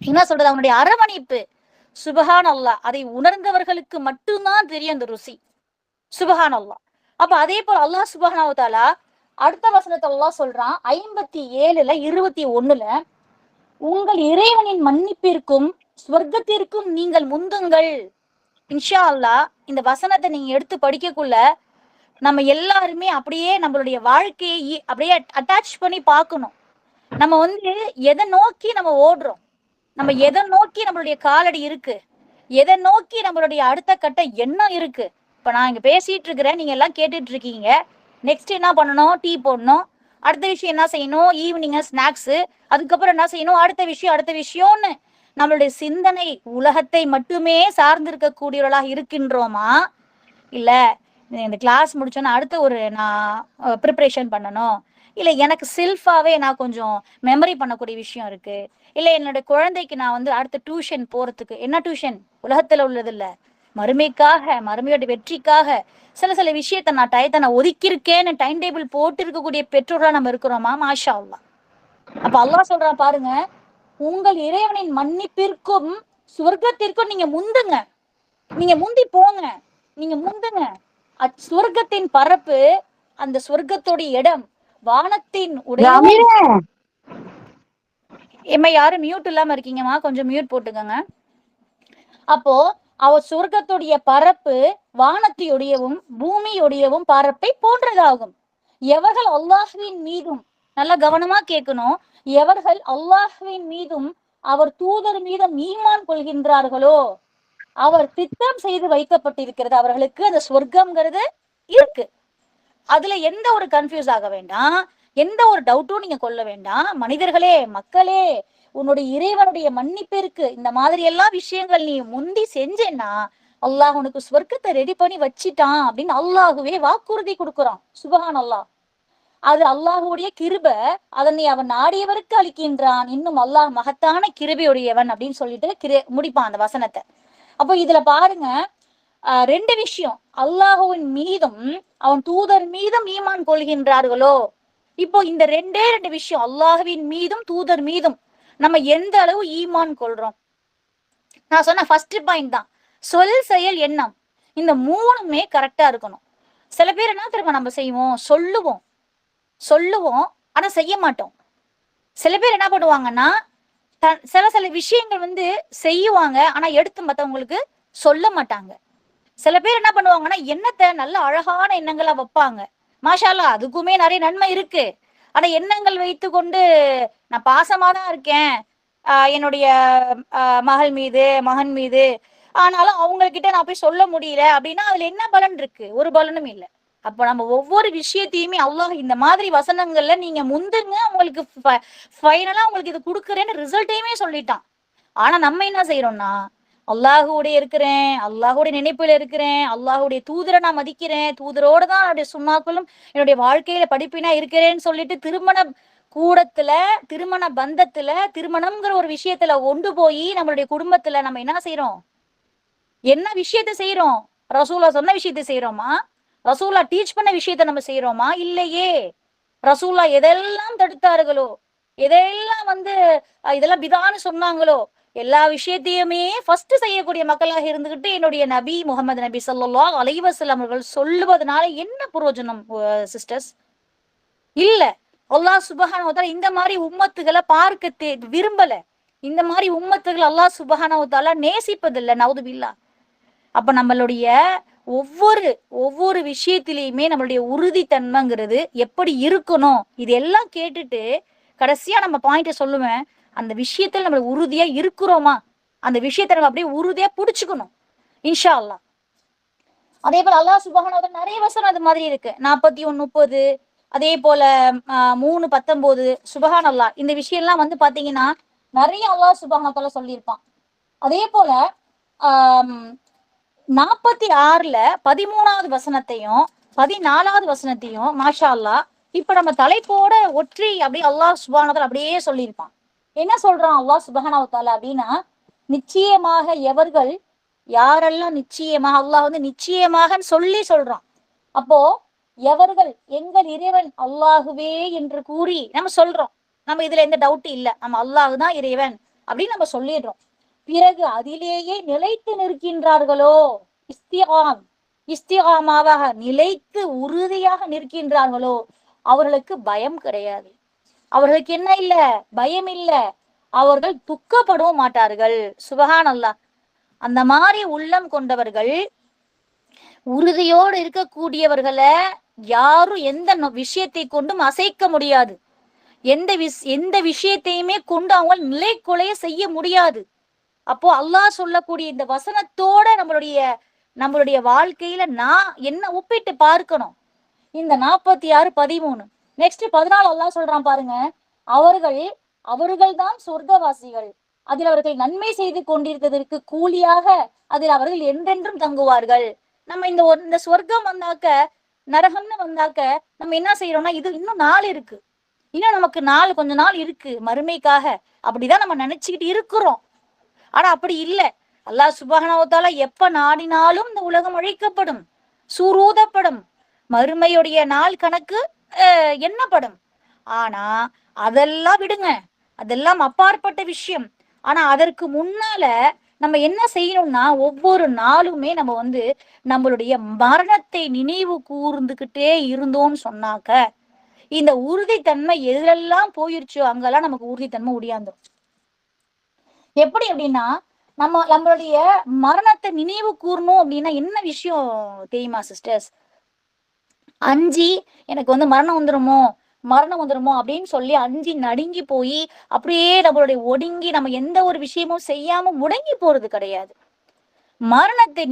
என்ன சொல்றது, அவனுடைய அரவணைப்பு, சுபஹான் அல்லாஹ், அதை உணர்ந்தவர்களுக்கு மட்டும்தான் தெரியும் அந்த ருசி. சுபஹான் அல்லாஹ். அப்ப அதே போல அல்லாஹ் சுப்ஹானஹு வ தஆலா அடுத்த வசனத்தை அல்லாஹ் சொல்றான் 57:21, உங்கள் இறைவனின் மன்னிப்பிற்கும் சொர்க்கத்திற்கும் நீங்கள் முந்துங்கள். இன்ஷா அல்லாஹ் இந்த வசனத்தை நீங்க எடுத்து படிக்கக்குள்ள நம்ம எல்லாருமே அப்படியே நம்மளுடைய வாழ்க்கையை அப்படியே அட்டாச் பண்ணி பார்க்கணும். நம்ம எதை நோக்கி நம்ம ஓடுறோம், நம்ம எதை நோக்கி நம்மளுடைய காலடி இருக்கு, எதை நோக்கி நம்மளுடைய அடுத்த கட்ட எண்ணம் இருக்கு. இப்ப நான் இங்க பேசிட்டு இருக்கிறேன், நீங்க எல்லாம் கேட்டுட்டு இருக்கீங்க. நெக்ஸ்ட் என்ன பண்ணணும்? டீ போடணும். அடுத்த விஷயம் என்ன செய்யணும்? Evening snacks. அதுக்கப்புறம் என்ன செய்யணும்? அடுத்த விஷயம்னு நம்மளுடைய சிந்தனை உலகத்தை மட்டுமே சார்ந்திருக்க கூடியவர்களாக இருக்கின்றோமா? இல்ல இந்த கிளாஸ் முடிச்சோன்னா அடுத்து ஒரு நான் ப்ரிப்ரேஷன் பண்ணணும், இல்லை எனக்கு செல்ஃபாவே நான் கொஞ்சம் மெமரி பண்ணக்கூடிய விஷயம் இருக்கு, இல்லை என்னோட குழந்தைக்கு நான் வந்து அடுத்த டியூஷன் போறதுக்கு, என்ன டியூஷன் உலகத்துல உள்ளது இல்ல, மறுமைக்காக, மறுமையோட வெற்றிக்காக சில சில விஷயத்த நான் டயத்தை நான் ஒதுக்கியிருக்கேன்னு டைம் டேபிள் போட்டு இருக்கக்கூடிய பெற்றோரா நம்ம இருக்கிறோமா? மாஷா அல்லாஹ். அப்ப அல்லாஹ் சொல்றான் பாருங்க, உங்கள் இறைவனின் மன்னிப்பிற்கும் சுவர்க்கத்திற்கும் நீங்க முந்துங்க, நீங்க முந்தி போங்க, நீங்க முந்துங்க. சுவர்க்கத்தின் பரப்பு, அந்த சொர்க்கத்தோட இடம், வானத்தின் உடைய. ஏமா யாரும் மியூட் இல்லாம இருக்கீங்கம்மா, கொஞ்சம் மியூட் போட்டுக்கங்க. அப்போ அவர் சொர்க்கத்துடைய பரப்பு வானத்தையுடையவும் பூமியுடையவும் பரப்பை போன்றதாகும். எவர்கள் அல்லாஹ்வின் மீதும், நல்லா கவனமா கேட்கணும், எவர்கள் அல்லாஹ்வின் மீதும் அவர் தூதர் மீதும் ஈமான் கொள்கின்றார்களோ, அவர் திட்டம் செய்து வைக்கப்பட்டிருக்கிறது அவர்களுக்கு அந்த சொர்க்கம்ங்கிறது இருக்கு. அதுல எந்த ஒரு கன்ஃபியூஸ் ஆக வேண்டாம், எந்த ஒரு டவுட்டும் நீங்க கொள்ள வேண்டாம். மனிதர்களே, மக்களே, உன்னுடைய இறைவனுடைய மன்னிப்பிற்கு இந்த மாதிரி எல்லாம் விஷயங்கள் நீ முந்தி செஞ்சேன்னா அல்லாஹ் உனக்கு சொர்க்கத்தை ரெடி பண்ணி வச்சிட்டான் அப்படின்னு அல்லாஹுவே வாக்குறுதி கொடுக்குறான். சுபஹான் அல்லாஹ். அது அல்லாஹுடைய கிருப, அதனை அவன் நாடியவருக்கு அளிக்கின்றான், இன்னும் அல்லாஹ் மகத்தான கிருபையுடையவன் அப்படின்னு சொல்லிட்டு முடிப்பான் அந்த வசனத்தை. அப்போ இதுல பாருங்க, ரெண்டு விஷயம், அல்லாஹுவின் மீதும் அவன் தூதர் மீதும் ஈமான் கொள்கின்றார்களோ. இப்போ இந்த ரெண்டே ரெண்டு விஷயம், அல்லாஹுவின் மீதும் தூதர் மீதும் நம்ம எந்த அளவு ஈமான் கொள்றோம். நான் சொன்ன ஃபர்ஸ்ட் பாயிண்ட் தான் சொல், செயல், எண்ணம், இந்த மூணுமே கரெக்டா இருக்கணும். சில பேர் என்ன தெரியுமா நம்ம செய்வோம், சொல்லுவோம் ஆனா செய்ய மாட்டோம். சில பேர் என்ன பண்ணுவாங்கன்னா சில சில விஷயங்கள் வந்து செய்வாங்க ஆனா எடுத்து மத்தவங்களுக்கு சொல்ல மாட்டாங்க. சில பேர் என்ன பண்ணுவாங்கன்னா எண்ணத்தை நல்ல அழகான எண்ணங்களா வைப்பாங்க, மாஷா அல்லாஹ், அதுக்குமே நிறைய நன்மை இருக்கு. ஆனா எண்ணங்கள் வைத்து கொண்டு நான் பாசமாதான் இருக்கேன் என்னுடைய மகள் மீது, மகன் மீது, ஆனாலும் அவங்க கிட்ட நான் போய் சொல்ல முடியல அப்படின்னா அதுல என்ன பலன் இருக்கு? ஒரு பலனும் இல்லை. அப்ப நம்ம ஒவ்வொரு விஷயத்தையுமே அல்லாஹ் இந்த மாதிரி வசனங்கள்ல நீங்க முந்துங்க, உங்களுக்கு ஃபைனலா உங்களுக்கு இது கொடுக்குறேன்னு ரிசல்ட்டையுமே சொல்லிட்டான். ஆனா நம்ம என்ன செய்யறோம்னா, அல்லாஹுடைய இருக்கிறேன், அல்லாஹுடைய நினைப்புல இருக்கிறேன், அல்லாஹுடைய தூதரை நான் மதிக்கிறேன், தூதரோட தான் என்னுடைய சுண்ணாக்களும் என்னுடைய வாழ்க்கையில படிப்பினா இருக்கிறேன்னு சொல்லிட்டு திருமண கூடத்துல, திருமண பந்தத்துல, திருமணம்ங்கிற ஒரு விஷயத்துல கொண்டு போய் நம்மளுடைய குடும்பத்துல நம்ம என்ன செய்யறோம்? என்ன விஷயத்த செய்யறோம்? ரசூலா சொன்ன விஷயத்த செய்யறோமா? ரசூலா டீச் பண்ண விஷயத்த நம்ம செய்யறோமா? இல்லையே. ரசூலா எதெல்லாம் தடுத்தார்களோ, எதெல்லாம் வந்து இதெல்லாம் பிதான்னு சொன்னாங்களோ, எல்லா விஷயத்தையுமே ஃபர்ஸ்ட் செய்யக்கூடிய மக்களாக இருந்துகிட்டு என்னுடைய நபி முகமது நபி ஸல்லல்லாஹு அலைஹி வஸல்லம் அவர்கள் சொல்லுவதனால என்ன பிரயோஜனம் சிஸ்டர்ஸ்? இல்ல. அல்லாஹ் சுப்ஹானஹு வ தஆலா இந்த மாதிரி உம்மத்துகளை பார்க்க விரும்பல. இந்த மாதிரி உம்மத்துகள் அல்லாஹ் சுப்ஹானஹு வ தஆலா நேசிப்பதில்லை, நவுதுபில்லா. அப்ப நம்மளுடைய ஒவ்வொரு விஷயத்திலையுமே நம்மளுடைய உறுதித்தன்மைங்கிறது எப்படி இருக்கணும், இது எல்லாம் கேட்டுட்டு கடைசியா நம்ம பாயிண்ட சொல்லுவேன், அந்த விஷயத்துல நம்ம உறுதியா இருக்கிறோமா, அந்த விஷயத்த நம்ம அப்படியே உறுதியா புடிச்சுக்கணும் இன்ஷா அல்லாஹ். அதே போல அல்லாஹ் சுப்ஹானஹு வ தஆலா நிறைய வசனம் அது மாதிரி இருக்கு. 41:30, அதே போல 3:19, சுப்ஹான் அல்லாஹ். இந்த விஷயம் எல்லாம் வந்து பாத்தீங்கன்னா நிறைய அல்லாஹ் சுப்ஹானஹு வ தஆலா சொல்லியிருப்பான். அதே போல 46ல 13வது வசனத்தையும் 14வது வசனத்தையும் மாஷா அல்லாஹ் இப்ப நம்ம தலைப்போட ஒற்றி அப்படியே அல்லாஹ் சுப்ஹானஹு வ தஆலா அப்படியே சொல்லியிருப்பான். என்ன சொல்றான் அல்லாஹ் சுப்ஹானஹு வ தஆலா அப்படின்னா, நிச்சயமாக எவர்கள், யாரெல்லாம் நிச்சயமாக, அல்லாஹ் வந்து நிச்சயமாக சொல்லி சொல்றான். அப்போ எவர்கள் எங்கள் இறைவன் அல்லாஹுவே என்று கூறி நம்ம சொல்றோம், நம்ம இதுல எந்த டவுட் இல்ல, நம்ம அல்லாஹ் தான் இறைவன் அப்படின்னு நம்ம சொல்லிடுறோம். பிறகு அதிலேயே நிலைத்து நிற்கின்றார்களோ, இஸ்திகாமாவாக நிலைத்து உறுதியாக நிற்கின்றார்களோ, அவர்களுக்கு பயம் கிடையாது. அவர்களுக்கு என்ன இல்ல? பயம் இல்ல. அவர்கள் துக்கப்படவும் மாட்டார்கள். சுபஹான் அல்லாஹ். அந்த மாதிரி உள்ளம் கொண்டவர்கள், உறுதியோடு இருக்கக்கூடியவர்களை யாரும் எந்த விஷயத்தை கொண்டும் அசைக்க முடியாது. எந்த விஷயத்தையுமே கொண்டு அவங்க நிலை கொலைய செய்ய முடியாது. அப்போ அல்லாஹ் சொல்லக்கூடிய இந்த வசனத்தோட நம்மளுடைய வாழ்க்கையில நான் என்ன ஒப்பிட்டு பார்க்கணும்? இந்த 46:13 நெக்ஸ்ட் 14 அல்லாஹ் சொல்றான் பாருங்க, அவர்கள் தான் சொர்க்கவாசிகள், அதில் அவர்கள் நன்மை செய்து கொண்டிருப்பதற்கு கூலியாக அதில் அவர்கள் என்றென்றும் தங்குவார்கள். நம்ம இந்த சொர்க்கம் வந்தாக்க, நரகம்னு வந்தாக்க நம்ம என்ன செய்யறோம்னா, இது இன்னும் நாள் இருக்கு, இன்னும் நமக்கு கொஞ்ச நாள் இருக்கு மறுமைக்காக, அப்படிதான் நம்ம நினைச்சுக்கிட்டு இருக்கிறோம். ஆனா அப்படி இல்லை. அல்லாஹ் சுப்ஹானஹு வ தஆலா எப்ப நாடினாலும் இந்த உலகம் அழிக்கப்படும், சூரூதப்படும், மறுமையுடைய நாள் கணக்கு எண்ணப்படும். ஆனா அதெல்லாம் விடுங்க, அதெல்லாம் அப்பாற்பட்ட விஷயம். ஆனா அதற்கு முன்னால நம்ம என்ன செய்யணும்னா, ஒவ்வொரு நாளுமே நம்ம நம்மளுடைய மரணத்தை நினைவு கூர்ந்துகிட்டே இருந்தோம்னு சொன்னாக்க, இந்த உறுதித்தன்மை எதுலெல்லாம் போயிருச்சோ அங்கெல்லாம் நமக்கு உறுதித்தன்மை ஒடியாந்துரும். எப்படி அப்படின்னா, நம்மளுடைய மரணத்தை நினைவு கூறணும் அப்படின்னா என்ன விஷயம் தெரியுமா சிஸ்டர்ஸ்? அஞ்சி எனக்கு மரணம் வந்துருமோ அப்படின்னு சொல்லி அஞ்சி நடுங்கி போய் அப்படியே நம்மளுடைய ஒடுங்கி நம்ம எந்த ஒரு விஷயமும் செய்யாம முடங்கி போறது கிடையாது. மரணத்தை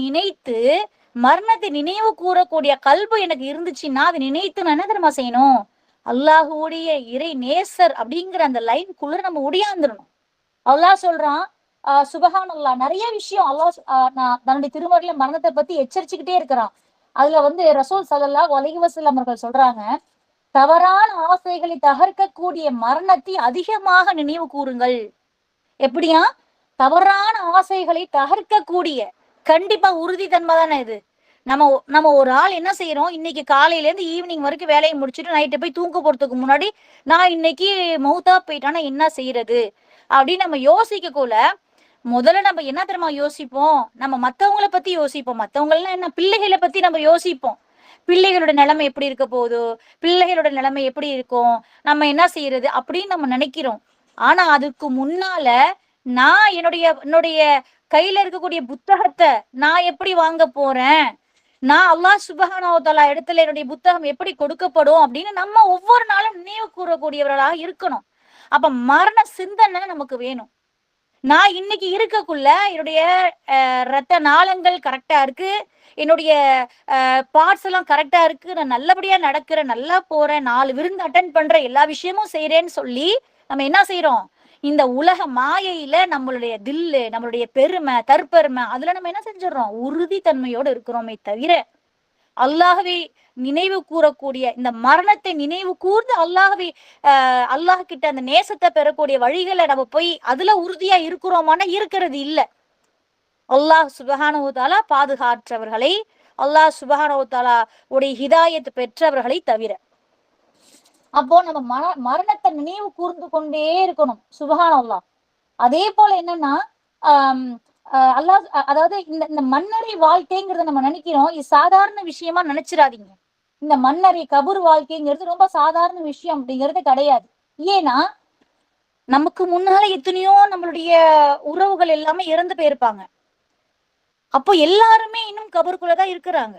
நினைவு கூறக்கூடிய கல்பு எனக்கு இருந்துச்சுன்னா அதை நினைத்து நான் என்ன தெரியுமா செய்யணும்? அல்லாஹுடைய இறை நேசர் அப்படிங்கிற அந்த லைன்குள்ள நம்ம ஒடியாந்துடணும். அல்லாஹ் சொல்றான், சுபஹானல்லாஹ், நிறைய விஷயம் அல்லாஹ் தன்னுடைய திருமறையில மரணத்தை பத்தி எச்சரிச்சுக்கிட்டே இருக்கிறான். அதுல ரசூல் ஸல்லல்லாஹு அலைஹி வஸல்லம் அவர்கள் சொல்றாங்க, தவறான ஆசைகளை தகர்க்கக்கூடிய மரணத்தை அதிகமாக நினைவு கூறுங்கள். எப்படியா? தவறான ஆசைகளை தகர்க்கக்கூடிய, கண்டிப்பா உறுதித்தன்மை தானே இது. நம்ம ஒரு ஆள் என்ன செய்யறோம், இன்னைக்கு காலையில இருந்து ஈவினிங் வரைக்கும் வேலையை முடிச்சுட்டு நைட்டு போய் தூங்க போறதுக்கு முன்னாடி நான் இன்னைக்கு மௌத்தா போயிட்டானா என்ன செய்யறது அப்படின்னு நம்ம யோசிக்கக்குள்ள, முதல்ல நம்ம என்ன தெரியுமா யோசிப்போம்? நம்ம மத்தவங்களை பத்தி யோசிப்போம். மத்தவங்கலாம் என்ன, பிள்ளைகளை பத்தி நம்ம யோசிப்போம். பிள்ளைகளோட நிலைமை எப்படி இருக்க போகுது, பிள்ளைகளோட நிலைமை எப்படி இருக்கும், நம்ம என்ன செய்யறது அப்படின்னு நம்ம நினைக்கிறோம். ஆனா அதுக்கு முன்னால நான் என்னுடைய கையில இருக்கக்கூடிய புத்தகத்தை நான் எப்படி வாங்க போறேன், நான் அல்லாஹ் சுப்ஹானஹு வ தஆலா இடத்துல என்னுடைய புத்தகம் எப்படி கொடுக்கப்படும் அப்படின்னு நம்ம ஒவ்வொரு நாளும் நினைவு கூறக்கூடியவர்களாக இருக்கணும். அப்ப மரண சிந்தனை நமக்கு வேணும். நான் இன்னைக்கு இருக்கக்குள்ள என்னுடைய ரத்த நாளங்கள் கரெக்டா இருக்கு, என்னுடைய பார்ட்ஸ் எல்லாம் கரெக்டா இருக்கு, நான் நல்லபடியா நடக்கிறேன், நல்லா போறேன், 4 விருந்து அட்டன் பண்றேன், எல்லா விஷயமும் செய்யறேன்னு சொல்லி நம்ம என்ன செய்யறோம்? இந்த உலக மாயையில நம்மளுடைய தில்லு, நம்மளுடைய பெருமை, தற்பெருமை, அதுல நம்ம என்ன செஞ்சிடறோம்? உறுதித்தன்மையோடு இருக்கிறோமே தவிர, அல்லாஹ்வை நினைவு கூறக்கூடிய, இந்த மரணத்தை நினைவு கூர்ந்து அல்லாஹ் கிட்ட அந்த நேசத்தை பெறக்கூடிய வழிகளை நம்ம போய் அதுல உறுதியா இருக்கிறோமானா இருக்கிறது இல்ல. அல்லாஹ் சுப்ஹானஹு வ தஆலா பாதுகாற்றவர்களை, அல்லாஹ் சுப்ஹானஹு வ தஆலா உடைய ஹிதாயத் பெற்றவர்களை தவிர. அப்போ நம்ம மரணத்தை நினைவு கூர்ந்து கொண்டே இருக்கணும். சுப்ஹானல்லாஹ். அதே போல என்னன்னா, ஆஹ் அல்லாஹ், அதாவது இந்த மன்னரை வாழ்க்கைங்கிறத நம்ம நினைக்கிறோம், இது சாதாரண விஷயமா நினைச்சிடாதீங்க. இந்த மன்னரை கபூர் வாழ்க்கைங்கிறது ரொம்ப சாதாரண விஷயம் அப்படிங்கிறது கிடையாது. ஏன்னா நமக்கு முன்னால எத்தனையோ நம்மளுடைய உறவுகள் எல்லாமே இறந்து போயிருப்பாங்க. அப்போ எல்லாருமே இன்னும் கபருக்குள்ளதான் இருக்கிறாங்க.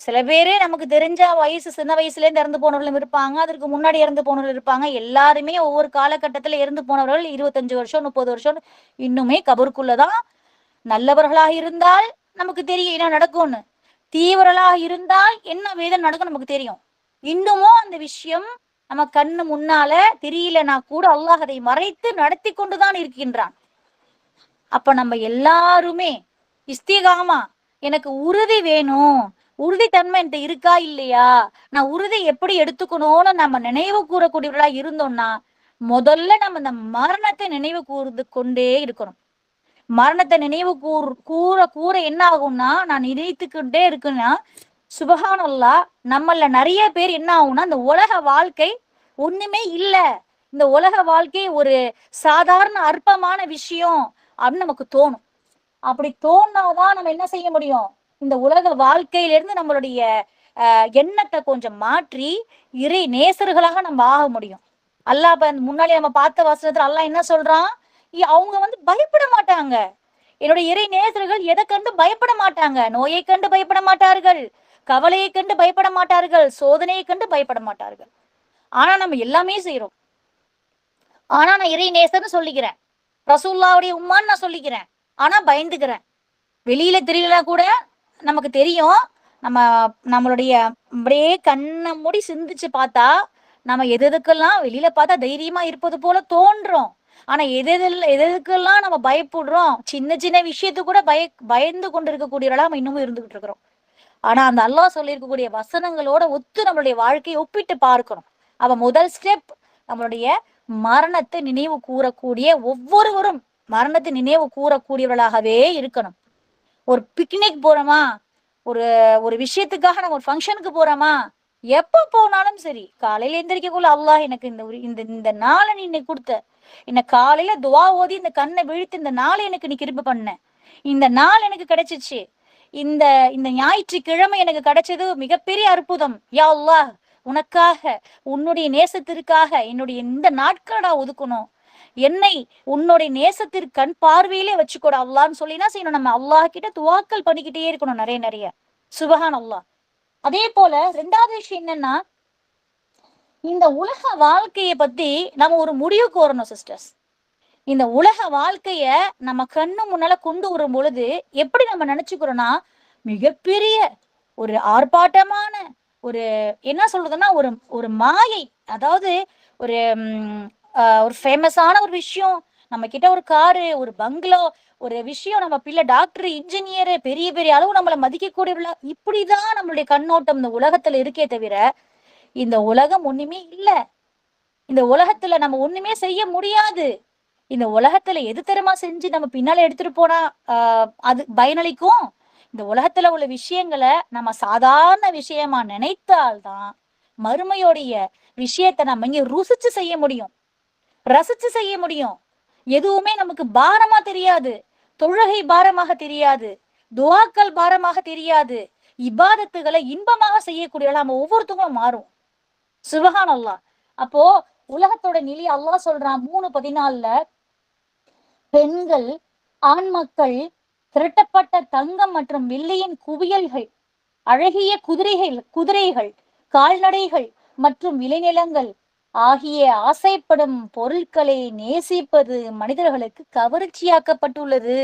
சில பேரே நமக்கு தெரிஞ்ச சின்ன வயசுல இருந்து இறந்து போனவர்களும் இருப்பாங்க, அதற்கு முன்னாடி இறந்து போனவர்கள் இருப்பாங்க. எல்லாருமே ஒவ்வொரு காலகட்டத்துல இறந்து போனவர்கள் 25 வருஷம் 30 வருஷம் இன்னுமே கபருக்குள்ளதான். நல்லவர்களாக இருந்தால் நமக்கு தெரியும் என்ன நடக்கும்னு, தீவிரலாக இருந்தால் என்ன வேதனை நடக்கும் நமக்கு தெரியும். இன்னமும் அந்த விஷயம் நம்ம கண்ணு முன்னால தெரியலனா கூட அல்லாஹ் அதை மறைத்து நடத்தி கொண்டுதான் இருக்கின்றான். அப்ப நம்ம எல்லாருமே இஸ்திகாமா, எனக்கு உறுதி வேணும், உறுதித்தன்மை என்கிட்ட இருக்கா இல்லையா, நான் உறுதி எப்படி எடுத்துக்கணும்னு நம்ம நினைவு கூறக்கூடியவர்களா இருந்தோம்னா, முதல்ல நம்ம இந்த மரணத்தை நினைவு கூர்ந்து கொண்டே இருக்கணும். மரணத்தை நினைவு கூற என்ன ஆகும்னா, நான் நினைத்துக்கிட்டே இருக்குன்னா, சுபஹானல்லாஹ், நம்மள நிறைய பேர் என்ன ஆகும்னா, இந்த உலக வாழ்க்கை ஒண்ணுமே இல்ல, இந்த உலக வாழ்க்கை ஒரு சாதாரண அற்பமான விஷயம் அப்படின்னு நமக்கு தோணும். அப்படி தோணாதான் நம்ம என்ன செய்ய முடியும்? இந்த உலக வாழ்க்கையிலிருந்து நம்மளுடைய எண்ணத்தை கொஞ்சம் மாற்றி இறை நேசர்களாக நம்ம ஆக முடியும். அல்லாஹ் முன்னாடி நம்ம பார்த்த வசனத்துல அல்லாஹ் என்ன சொல்றான்? அவங்க பயப்பட மாட்டாங்க. என்னுடைய இறை நேசர்கள் எதை கண்டு பயப்பட மாட்டாங்க. நோயை கண்டு பயப்பட மாட்டார்கள், கவலையை கண்டு பயப்பட மாட்டார்கள், சோதனையை கண்டு பயப்பட மாட்டார்கள். ஆனா நம்ம எல்லாமே செய்யறோம். ஆனா நான் இறை நேசர்னு சொல்லிக்கிறேன், ரசூலுல்லாஹ்வுடைய உம்மான்னு நான் சொல்லிக்கிறேன், ஆனா பயந்துக்கிறேன். வெளியில தெரியலனா கூட நமக்கு தெரியும். நம்மளுடைய அப்படியே கண்ணை மூடி சிந்திச்சு பார்த்தா நம்ம எதுக்கெல்லாம் வெளியில பார்த்தா தைரியமா இருப்பது போல தோன்றோம். ஆனா எதுக்கெல்லாம் நம்ம பயப்படுறோம், சின்ன சின்ன விஷயத்துக்கு கூட பயந்து கொண்டு இருக்கக்கூடியவர்களா நம்ம இன்னமும் இருந்துகிட்டு இருக்கிறோம். ஆனா அந்த அல்லாஹ் சொல்லியிருக்கக்கூடிய வசனங்களோட ஒத்து நம்மளுடைய வாழ்க்கையை ஒப்பிட்டு பார்க்கணும். அவ முதல் ஸ்டெப் நம்மளுடைய மரணத்தை நினைவு கூறக்கூடிய ஒவ்வொருவரும் மரணத்தை நினைவு கூறக்கூடியவர்களாகவே இருக்கணும். ஒரு பிக்னிக் போறோமா, ஒரு ஒரு விஷயத்துக்காக நம்ம ஒரு ஃபங்க்ஷனுக்கு போறோமா, எப்ப போனாலும் சரி காலையில எந்திரிக்கக்குள்ள அல்லாஹ் எனக்கு இந்த இந்த இந்த நாளை நீ இன்னைக்கு கொடுத்த, என்ன காலையில துவா ஓதி இந்த கண்ணை விழித்து இந்த நாளை எனக்கு நீ கிருபை பண்ண, இந்த நாள் எனக்கு கிடைச்சிச்சு, இந்த இந்த ஞாயிற்றுக்கிழமை எனக்கு கிடைச்சது மிகப்பெரிய அற்புதம். யா அல்லாஹ், உனக்காக உன்னுடைய நேசத்திற்காக என்னுடைய இந்த நாட்களடா ஒதுக்கணும், என்னை உன்னுடைய நேசத்திற்கு கண் பார்வையிலே வச்சுக்கூட அல்லான்னு சொல்லினா செய்யணும். நம்ம அல்லாஹ் கிட்ட துவாக்கல் பண்ணிக்கிட்டே இருக்கணும் நிறைய நிறைய. சுபஹான் அல்லாஹ். அதே போல ரெண்டாவது விஷயம் என்னன்னா, இந்த உலக வாழ்க்கைய பத்தி நம்ம ஒரு முடிவுக்கு வரணும் சிஸ்டர்ஸ். இந்த உலக வாழ்க்கைய நம்ம கண்ணு முன்னால கொண்டு வரும் பொழுது எப்படி நம்ம நினைச்சுக்கிறோம்னா, மிகப்பெரிய ஒரு ஆர்ப்பாட்டமான ஒரு என்ன சொல்றதுன்னா ஒரு ஒரு மாயை. அதாவது ஒரு ஒரு ஃபேமஸான ஒரு விஷயம், நம்ம கிட்ட ஒரு காரு, ஒரு பங்களோ, ஒரு விஷயம், நம்ம பிள்ளை டாக்டர், இன்ஜினியர், பெரிய பெரிய அளவு நம்மளை மதிக்கக்கூடியவர்களா, இப்படிதான் நம்மளுடைய கண்ணோட்டம் இந்த உலகத்துல இருக்கே தவிர இந்த உலகம் ஒண்ணுமே இல்ல. இந்த உலகத்துல நம்ம ஒண்ணுமே செய்ய முடியாது. இந்த உலகத்துல எது தரமா செஞ்சு நம்ம பின்னால எடுத்துட்டு போனா அது பயனளிக்கும். இந்த உலகத்துல உள்ள விஷயங்களை நம்ம சாதாரண விஷயமா நினைத்தால்தான் மறுமையோடைய விஷயத்த நம்ம இங்க ருசிச்சு செய்ய முடியும், ரசிச்சு செய்ய முடியும். எதுவுமே நமக்கு பாரமா தெரியாது. தொழுகை பாரமாக தெரியாது, துவாக்கள் பாரமாக தெரியாது, இபாதத்துகளை இன்பமாக செய்யக்கூடிய நம்ம ஒவ்வொருத்தவங்களும் மாறும். சுபஹான் அல்லாஹ். அப்போ உலகத்தோட நிலை அல்லாஹ் சொல்றான் 3:14, பெண்கள், ஆண் மக்கள், திரட்டப்பட்ட தங்கம் மற்றும் வெள்ளியின் குவியல்கள், அழகிய குதிரைகள், கால்நடைகள் மற்றும் விளைநிலங்கள் ஆகிய ஆசைப்படும் பொருட்களை நேசிப்பது மனிதர்களுக்கு கவர்ச்சியாக்கப்பட்டுள்ளது.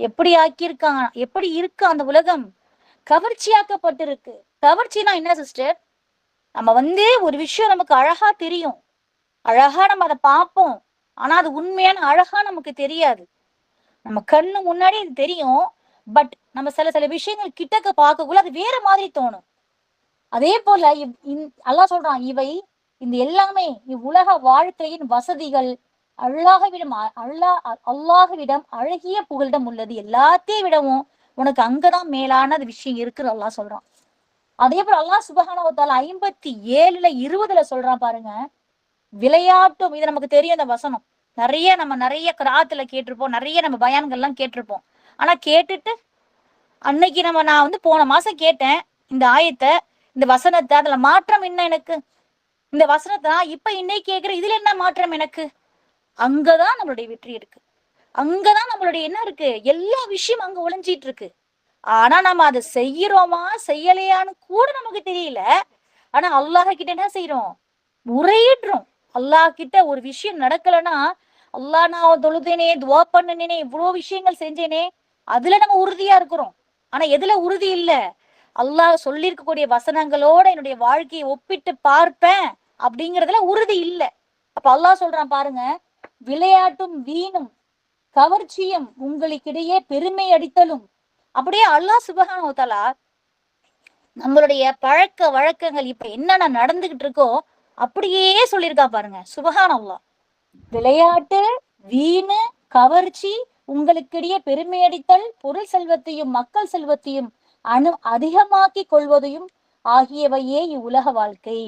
எப்படி ஆக்கியிருக்கான், எப்படி இருக்கு அந்த உலகம், கவர்ச்சியாக்கப்பட்டிருக்கு. கவர்ச்சினா என்ன சிஸ்டர்? நம்ம ஒரு விஷயம் நமக்கு அழகா தெரியும், அழகா நம்ம அதை பார்ப்போம், ஆனா அது உண்மையான அழகா நமக்கு தெரியாது. நம்ம கண்ணு முன்னாடி அது தெரியும், பட் நம்ம சில சில விஷயங்கள் கிட்டக்க பார்க்கக்குள்ள அது வேற மாதிரி தோணும். அதே போல அல்லாஹ் சொல்றான், இவை இந்த எல்லாமே இவ்வுலக வாழ்க்கையின் வசதிகள் அல்லாஹ்விடம் அழகிய புகலிடம் உள்ளது. எல்லாத்தையும் விடவும் உனக்கு அங்கதான் மேலான விஷயம் இருக்குன்னு அல்லாஹ் சொல்றான். அதே போல அல்லாஹ் சுப்ஹானஹு வ தஆலா 57:20 சொல்றான் பாருங்க, விளையாட்டும். இது நமக்கு தெரியும் இந்த வசனம், நிறைய கிராத்துல கேட்டிருப்போம், நிறைய நம்ம பயான்கள்லாம் கேட்டிருப்போம். ஆனா கேட்டுட்டு அன்னைக்கு நான் போன மாசம் கேட்டேன் இந்த ஆயத்தை, இந்த வசனத்தை, அதுல மாற்றம் என்ன எனக்கு? இந்த வசனத்தை இப்ப இன்னைக்கு கேட்கிற, இதுல என்ன மாற்றம் எனக்கு? அங்கதான் நம்மளுடைய வெற்றி இருக்கு, அங்கதான் நம்மளுடைய என்ன இருக்கு, எல்லா விஷயம் அங்க ஒளிஞ்சிட்டு இருக்கு. ஆனா நம்ம அதை செய்யறோமா செய்யலையான்னு கூட நமக்கு தெரியல. ஆனா அல்லாஹ் கிட்ட என்ன செய்யறோம், முறையிடுறோம். அல்லாஹ் கிட்ட ஒரு விஷயம் நடக்கலைன்னா, அல்லாஹ் நான் தொழுதேனே, துவா பண்ணினேனே, இவ்வளவு விஷயங்கள் செஞ்சேனே, அதுல நம்ம உறுதியா இருக்கிறோம். ஆனா எதுல உறுதி இல்ல? அல்லாஹ் சொல்லியிருக்கக்கூடிய வசனங்களோட என்னுடைய வாழ்க்கையை ஒப்பிட்டு பார்ப்பேன் அப்படிங்கறதுல உறுதி இல்லை. அப்ப அல்லாஹ் சொல்றான் பாருங்க, விளையாட்டும் வீணும் கவர்ச்சியும் உங்களுக்கிடையே பெருமை அடித்தலும். அப்படியே அல்லாஹ் சுப்ஹானஹு வ தஆலா நம்மளுடைய பழக்க வழக்கங்கள் இப்ப என்னென்ன நடந்துகிட்டு இருக்கோ அப்படியே சொல்லியிருக்கா பாருங்க. சுப்ஹானல்லாஹ். விளையாட்டு, வீணு, கவர்ச்சி, உங்களுக்கிடையே பெருமை அடித்தல், பொருள் செல்வத்தையும் மக்கள் செல்வத்தையும் அதிகமாக்கி கொள்வதையும் ஆகியவையே இவ்வுலக வாழ்க்கை.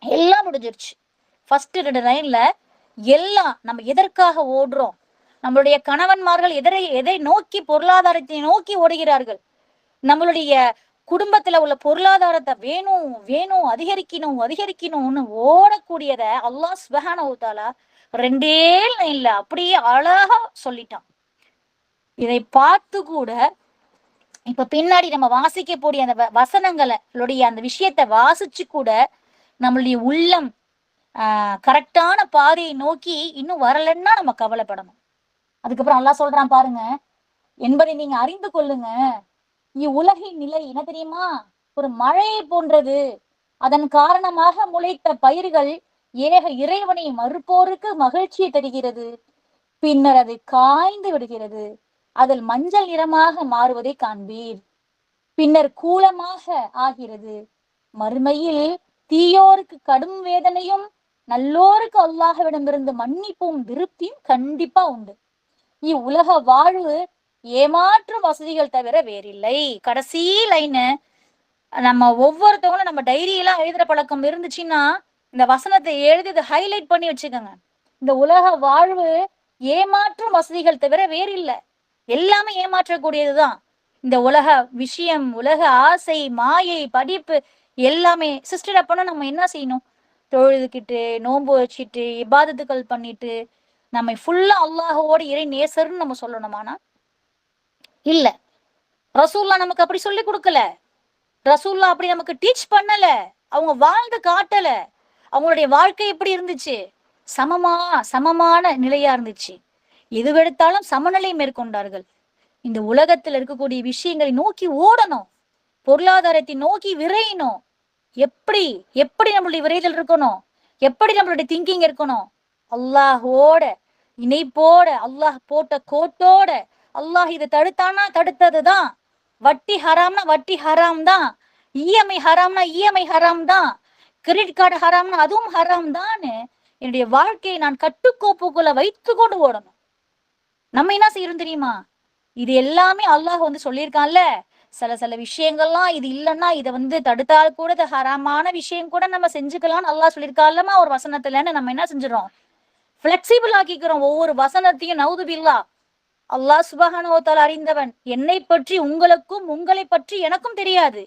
எல்லாம் முடிஞ்சிருச்சு. ஃபர்ஸ்ட் 2 லைன்ல எல்லாம் நம்ம எதற்காக ஓடுறோம், நம்மளுடைய கணவன்மார்கள் எதை நோக்கி, பொருளாதாரத்தை நோக்கி ஓடுகிறார்கள். நம்மளுடைய குடும்பத்துல உள்ள பொருளாதாரத்தை வேணும் வேணும் அதிகரிக்கணும்னு ஓடக்கூடியத அல்லாஹ் சுப்ஹானஹு வ தஆலா 2 லைன்ல அப்படியே அழகா சொல்லிட்டான். இதை பார்த்து கூட இப்ப பின்னாடி நம்ம வாசிக்க போடிய அந்த வசனங்களுடைய அந்த விஷயத்தை வாசிச்சு கூட நம்மளுடைய உள்ளம் கரெக்டான பாதையை நோக்கி இன்னும் வரலன்னா நம்ம கவலைப்படணும். அதுக்கப்புறம் அல்லாஹ் சொல்றான் பாருங்க, என்பதை நீங்க அறிந்து கொள்ளுங்க, இவ்வுலகின் நிலை என்ன தெரியுமா, ஒரு மழையை போன்றது. அதன் காரணமாக முளைத்த பயிர்கள் ஏக இறைவனை மறுப்போருக்கு மகிழ்ச்சியை தருகிறது, பின்னர் அது காய்ந்து விடுகிறது, அதில் மஞ்சள் நிறமாக மாறுவதை காண்பீர். பின்னர் கூலமாக ஆகிறது. மறுமையில் தீயோருக்கு கடும் வேதனையும் நல்லோருக்கு அல்லாஹ்விடமிருந்து மன்னிப்பும் திருப்தியும் கண்டிப்பா உண்டு. இவ்வுலக வாழ்வு ஏமாற்றும் வசதிகள் தவிர வேறில்லை. கடைசி லைனு நம்ம ஒவ்வொருத்தவங்களும் நம்ம டைரியெல்லாம் எழுதுற பழக்கம் இருந்துச்சுன்னா இந்த வசனத்தை எழுதி இதை ஹைலைட் பண்ணி வச்சுக்கோங்க. இந்த உலக வாழ்வு ஏமாற்றும் வசதிகள் தவிர வேறில்லை. எல்லாமே ஏமாற்றக்கூடியதுதான். இந்த உலக விஷயம், உலக ஆசை, மாயை, படிப்பு எல்லாமே சிஸ்டர். அப்பனா நம்ம என்ன செய்யணும்? தொழுதுக்கிட்டு, நோன்பு வச்சுட்டு, இபாதத்துக்கள் பண்ணிட்டு நம்ம ஃபுல்லா அல்லாஹோட இறை நேசர்னு நம்ம சொல்லணுமானா இல்ல. ரசூல்லா நமக்கு அப்படி சொல்லி கொடுக்கல. ரசூல்லா அப்படி நமக்கு டீச் பண்ணல. அவங்க வாழ்ந்து காட்டல. அவங்களுடைய வாழ்க்கை எப்படி இருந்துச்சு? சமமான நிலையா இருந்துச்சு. எதுவெடுத்தாலும் சமநிலை மேற்கொண்டார்கள். இந்த உலகத்துல இருக்கக்கூடிய விஷயங்களை நோக்கி ஓடணும், பொருளாதாரத்தை நோக்கி விரையணும். எப்படி எப்படி நம்மளுடைய விரைதல் இருக்கணும்? எப்படி நம்மளுடைய திங்கிங் இருக்கணும்? அல்லாஹோட இணைப்போட, அல்லாஹ் போட்ட கோட்டோட. அல்லாஹ் இதை தடுத்தானா தடுத்ததுதான். வட்டி ஹராம்னா வட்டி ஹராம் தான். இஎம்ஐ ஹராம்னா இஎம்ஐ ஹராம் தான். கிரெடிட் கார்டு ஹராம்னா அதுவும் ஹராம் தான். என்னுடைய வாழ்க்கையை நான் கட்டுக்கோப்புக்குள்ள வைத்து கொண்டு ஓடணும். நம்ம என்ன செய்யறோம் தெரியுமா? இது எல்லாமே அல்லாஹ் சொல்லியிருக்கான்ல. சில விஷயங்கள்லாம் இது இல்லைன்னா இதை தடுத்தால் கூட இது ஹராமான விஷயம் கூட நம்ம செஞ்சுக்கலாம்னு அல்லாஹ் சொல்லியிருக்கான்லமா ஒரு வசனத்துலன்னு நம்ம என்ன செஞ்சிடறோம்? பிளெக்சிபிள் ஆக்கிக்கிறோம் ஒவ்வொரு வசனத்தையும். நவுதுபில்லா. அல்லாஹ் சுப்ஹானஹு வ தஆலா அறிந்தவன். என்னை பற்றி உங்களுக்கும், உங்களை பற்றி எனக்கும் தெரியாது.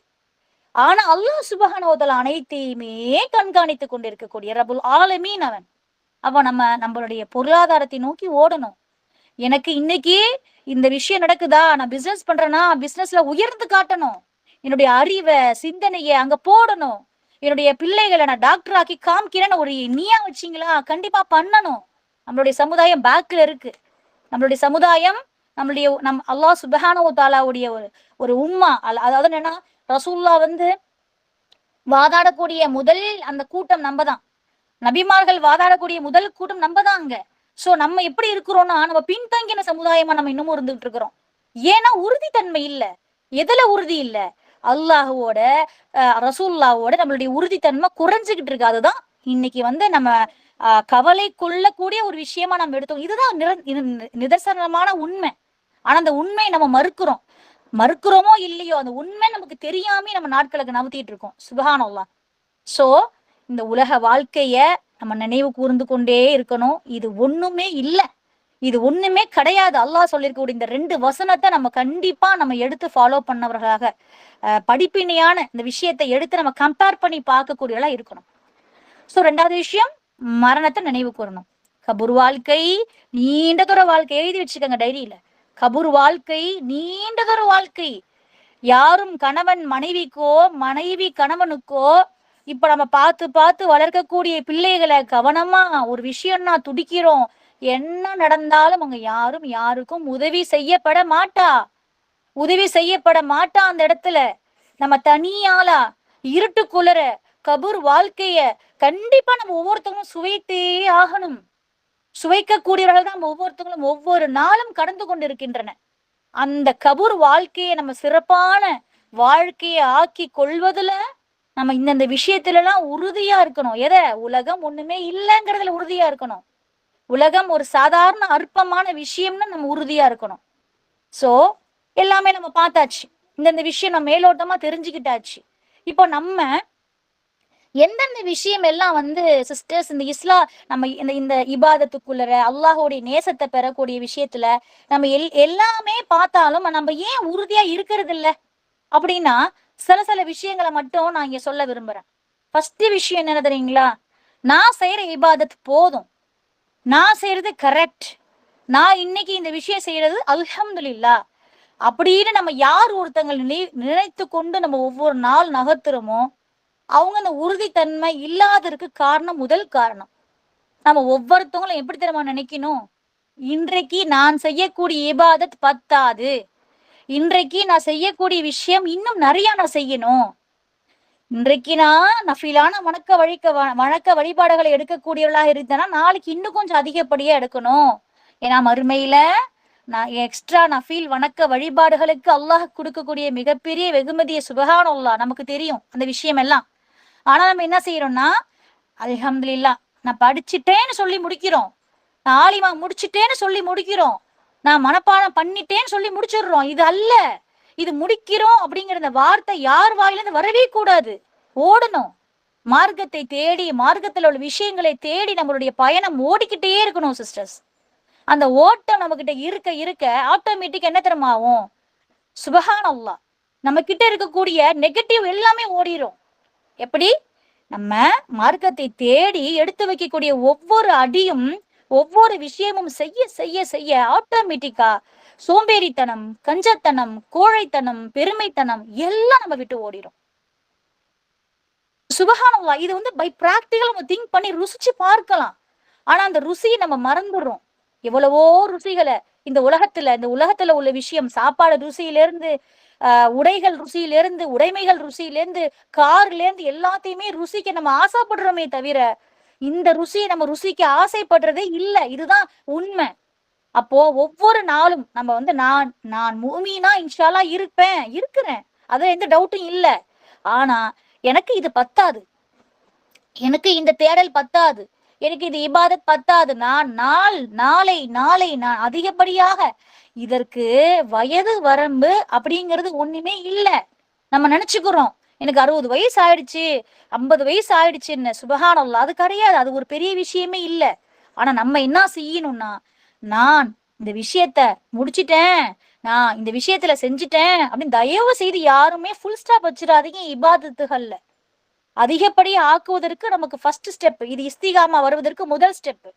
ஆனா அல்லாஹ் சுப்ஹானஹு வ தஆலா அனைத்தையுமே கண்காணித்து கொண்டிருக்கக்கூடிய ரப்புல் ஆலமீன் அவன். அப்ப நம்மளுடைய பொருளாதாரத்தை நோக்கி ஓடணும். எனக்கு இன்னைக்கு இந்த விஷயம் நடக்குதா, நான் பிசினஸ் பண்றேன்னா பிசினஸ்ல உயர்ந்து காட்டணும். என்னுடைய அறிவை, சிந்தனையை அங்க போடணும். என்னுடைய பிள்ளைகளை நான் டாக்டர் ஆக்கி காமிக்கிறேன்னு ஒரு நீயா வச்சிங்களா? கண்டிப்பா பண்ணணும். நம்மளுடைய சமுதாயம் பேக்ல இருக்கு. நம்மளுடைய சமுதாயம் அல்லாஹ் சுப்ஹானஹு வ தஆலாவுடைய ஒரு உம்மா. அதாவது என்னன்னா, ரசூல்லா வாதாடக்கூடிய முதல் அந்த கூட்டம் நம்ம தான். நபிமார்கள் வாதாடக்கூடிய முதல் கூட்டம் நம்ம தான் அங்க. சோ நம்ம எப்படி இருக்கிறோம்னா, நம்ம பின்தங்கின சமுதாயமா நம்ம இன்னமும் இருந்துட்டு இருக்கிறோம். ஏன்னா உறுதித்தன்மை இல்ல. எதுல உறுதி இல்ல? அல்லாஹுவோட, ரசூல்லாவோட நம்மளுடைய உறுதித்தன்மை குறைஞ்சுகிட்டு இருக்கு. அதுதான் இன்னைக்கு நம்ம கவலை கொள்ளக்கூடிய ஒரு விஷயமா நம்ம எடுத்தோம். இதுதான் நிதர்சனமான உண்மை. ஆனா அந்த உண்மையை நம்ம மறுக்கிறோமோ இல்லையோ, அந்த உண்மை நமக்கு தெரியாம நம்ம நாட்களுக்கு நவுத்திட்டு இருக்கோம். சுப்ஹானல்லாஹ். சோ இந்த உலக வாழ்க்கைய நம்ம நினைவு கூர்ந்து கொண்டே இருக்கணும். இது ஒண்ணுமே இல்ல, இது ஒண்ணுமே கிடையாது. அல்லாஹ் சொல்லியிருக்கக்கூடிய இந்த 2 வசனத்தை நம்ம கண்டிப்பா நம்ம எடுத்து ஃபாலோ பண்ணவர்களாக, படிப்பினையான இந்த விஷயத்தை எடுத்து நம்ம கம்பேர் பண்ணி பார்க்கக்கூடியவளா இருக்கணும். சோ 2வது விஷயம், மரணத்தை நினைவு கூறணும். கபூர் வாழ்க்கை நீண்டதொரு வாழ்க்கை. எழுதி வச்சுக்கோங்க டைரியில. கபூர் வாழ்க்கை நீண்டதொரு வாழ்க்கை. யாரும் கணவன் மனைவிக்கோ, மனைவி கணவனுக்கோ, இப்ப நம்ம பார்த்து வளர்க்கக்கூடிய பிள்ளைகளை கவனமா ஒரு விஷயம்னா துடிக்கிறோம். என்ன நடந்தாலும் அங்க யாரும் யாருக்கும் உதவி செய்யப்பட மாட்டா. அந்த இடத்துல நம்ம தனியாளா இருட்டுக்குள்ளற கபூர் வாழ்க்கைய கண்டிப்பா நம்ம ஒவ்வொருத்தவங்களும் சுவைத்தே ஆகணும். சுவைக்கக்கூடியவர்கள் தான் ஒவ்வொருத்தவங்களும் ஒவ்வொரு நாளும் கடந்து கொண்டிருக்கின்றன. அந்த கபூர் வாழ்க்கையை நம்ம சிறப்பான வாழ்க்கையை ஆக்கி கொள்வதுல நம்ம இந்த விஷயத்துல எல்லாம் உறுதியா இருக்கணும். உலகம் ஒண்ணுமே இல்லைங்கிறதுல உறுதியா இருக்கணும். உலகம் ஒரு சாதாரண அற்பமான விஷயம்னு நம்ம உறுதியா இருக்கணும். சோ எல்லாமே நம்ம பார்த்தாச்சு. இந்த விஷயம் நம்ம மேலோட்டமா தெரிஞ்சுக்கிட்டாச்சு. இப்போ நம்ம எந்தெந்த விஷயம் எல்லாம் சிஸ்டர்ஸ் இந்த நம்ம இந்த இபாதத்துக்குள்ளற அல்லாஹோடைய நேசத்தை பெறக்கூடிய விஷயத்துல நம்ம எல்லாமே பார்த்தாலும் நம்ம ஏன் உறுதியா இருக்கிறது இல்ல அப்படின்னா, சில விஷயங்களை மட்டும் நான் இங்க சொல்ல விரும்புறேன். ஃபர்ஸ்ட் விஷயம் என்ன தெரியுங்களா? நான் செய்யற இபாதத் போதும், நான் செய்யறது கரெக்ட், நான் இன்னைக்கு இந்த விஷயம் செய்யறது அல்ஹம்துலில்லாஹ் அப்படின்னு நம்ம யார் ஒருத்தங்களை நினைத்து கொண்டு நம்ம ஒவ்வொரு நாள் நகர்த்துறோமோ, அவங்க அந்த உறுதித்தன்மை இல்லாததுக்கு முதல் காரணம் நம்ம ஒவ்வொருத்தவங்களும் எப்படி தெரியுமா நினைக்கணும்? இன்றைக்கு நான் செய்யக்கூடிய இபாதத் பத்தாது, இன்றைக்கு நான் செய்யக்கூடிய விஷயம் இன்னும் நிறைய நான் செய்யணும். இன்றைக்கு நான் நஃபிலான வணக்க வழிபாடுகளை எடுக்கக்கூடியவர்களாக இருந்தேன்னா நாளைக்கு இன்னும் கொஞ்சம் அதிகப்படியா எடுக்கணும். ஏன்னா மறுமையில நான் எக்ஸ்ட்ரா நஃபீல் வணக்க வழிபாடுகளுக்கு அல்லாஹ் கொடுக்கக்கூடிய மிகப்பெரிய வெகுமதியை சுபஹானல்லாஹ் நமக்கு தெரியும் அந்த விஷயம் எல்லாம். ஆனா நம்ம என்ன செய்யறோம்னா, அல்ஹம்துலில்லாஹ் நான் படிச்சுட்டேன்னு சொல்லி முடிக்கிறோம், நான் ஆலிமா முடிச்சுட்டேன்னு சொல்லி முடிக்கிறோம், நான் மனப்பாடம் பண்ணிட்டேன்னு சொல்லி முடிச்சிடுறோம். இது அல்ல. இது முடிக்கிறோம் அப்படிங்கிற இந்த வார்த்தை யார் வாயிலிருந்து வரவே கூடாது. ஓடணும். மார்க்கத்தை தேடி, மார்க்கத்தில் உள்ள விஷயங்களை தேடி நம்மளுடைய பயணம் ஓடிக்கிட்டே இருக்கணும் சிஸ்டர்ஸ். அந்த ஓட்டம் நம்ம கிட்ட இருக்க இருக்க ஆட்டோமேட்டிக் என்ன தெரியுமாவும், சுபஹானல்லாஹ் நம்ம கிட்ட இருக்கக்கூடிய நெகட்டிவ் எல்லாமே ஓடிரும். எப்படி? நம்ம மார்க்கத்தை தேடி எடுத்து வைக்கக்கூடிய ஒவ்வொரு அடியும் ஒவ்வொரு விஷயமும் செய்ய செய்ய செய்ய ஆட்டோமேட்டிக்கா சோம்பேறித்தனம், கஞ்சத்தனம், கோழைத்தனம், பெருமைத்தனம் எல்லாம் நம்ம விட்டு ஓடிரும். சுபஹானல்லாஹ் இது வந்து பை பிராக்டிகல் நம்ம திங்க் பண்ணி ருசிச்சு பார்க்கலாம். ஆனா அந்த ருசியை நம்ம மறந்துடுறோம். எவ்வளவோ ருசிகளை இந்த உலகத்துல உள்ள விஷயம், சாப்பாடு ருசியிலிருந்து உடைகள் ருசியிலிருந்து, உடைமைகள் ருசியிலிருந்து, கார்ல இருந்து எல்லாத்தையுமே ருசிக்க நம்ம ஆசைப்படுறோமே தவிர இந்த ருசியை நம்ம ருசிக்க ஆசைப்படுறதே இல்லை. இதுதான் உண்மை. அப்போ ஒவ்வொரு நாளும் நம்ம வந்து நான் நான் மூமினா இன்ஷா அல்லாஹ் இருக்கிறேன், அதுல எந்த டவுட்டும் இல்லை. ஆனா எனக்கு இது பத்தாது, எனக்கு இந்த தேடல் பத்தாது, எனக்கு இது இபாதத் பத்தாது, நான் நாளை நான் அதிகப்படியாக இதற்கு வயது வரம்பு அப்படிங்கிறது ஒண்ணுமே இல்லை. நம்ம நினைச்சுக்கிறோம் எனக்கு 60 வயசு ஆயிடுச்சு, 50 வயசு ஆயிடுச்சுன்னு. சுபஹானல்லாஹ் அது கிடையாது. அது ஒரு பெரிய விஷயமே இல்லை. ஆனா நம்ம என்ன செய்யணும்னா, நான் இந்த விஷயத்த முடிச்சிட்டேன், நான் இந்த விஷயத்துல செஞ்சுட்டேன் அப்படின்னு தயவு செய்து யாருமே ஃபுல் ஸ்டாப் வச்சிடாதீங்க. இபாதத்துகள்ல அதிகப்படியா ஆக்குவதற்கு நமக்கு ஃபர்ஸ்ட் ஸ்டெப் இது, இஸ்திகாமா வருவதற்கு முதல் ஸ்டெப்.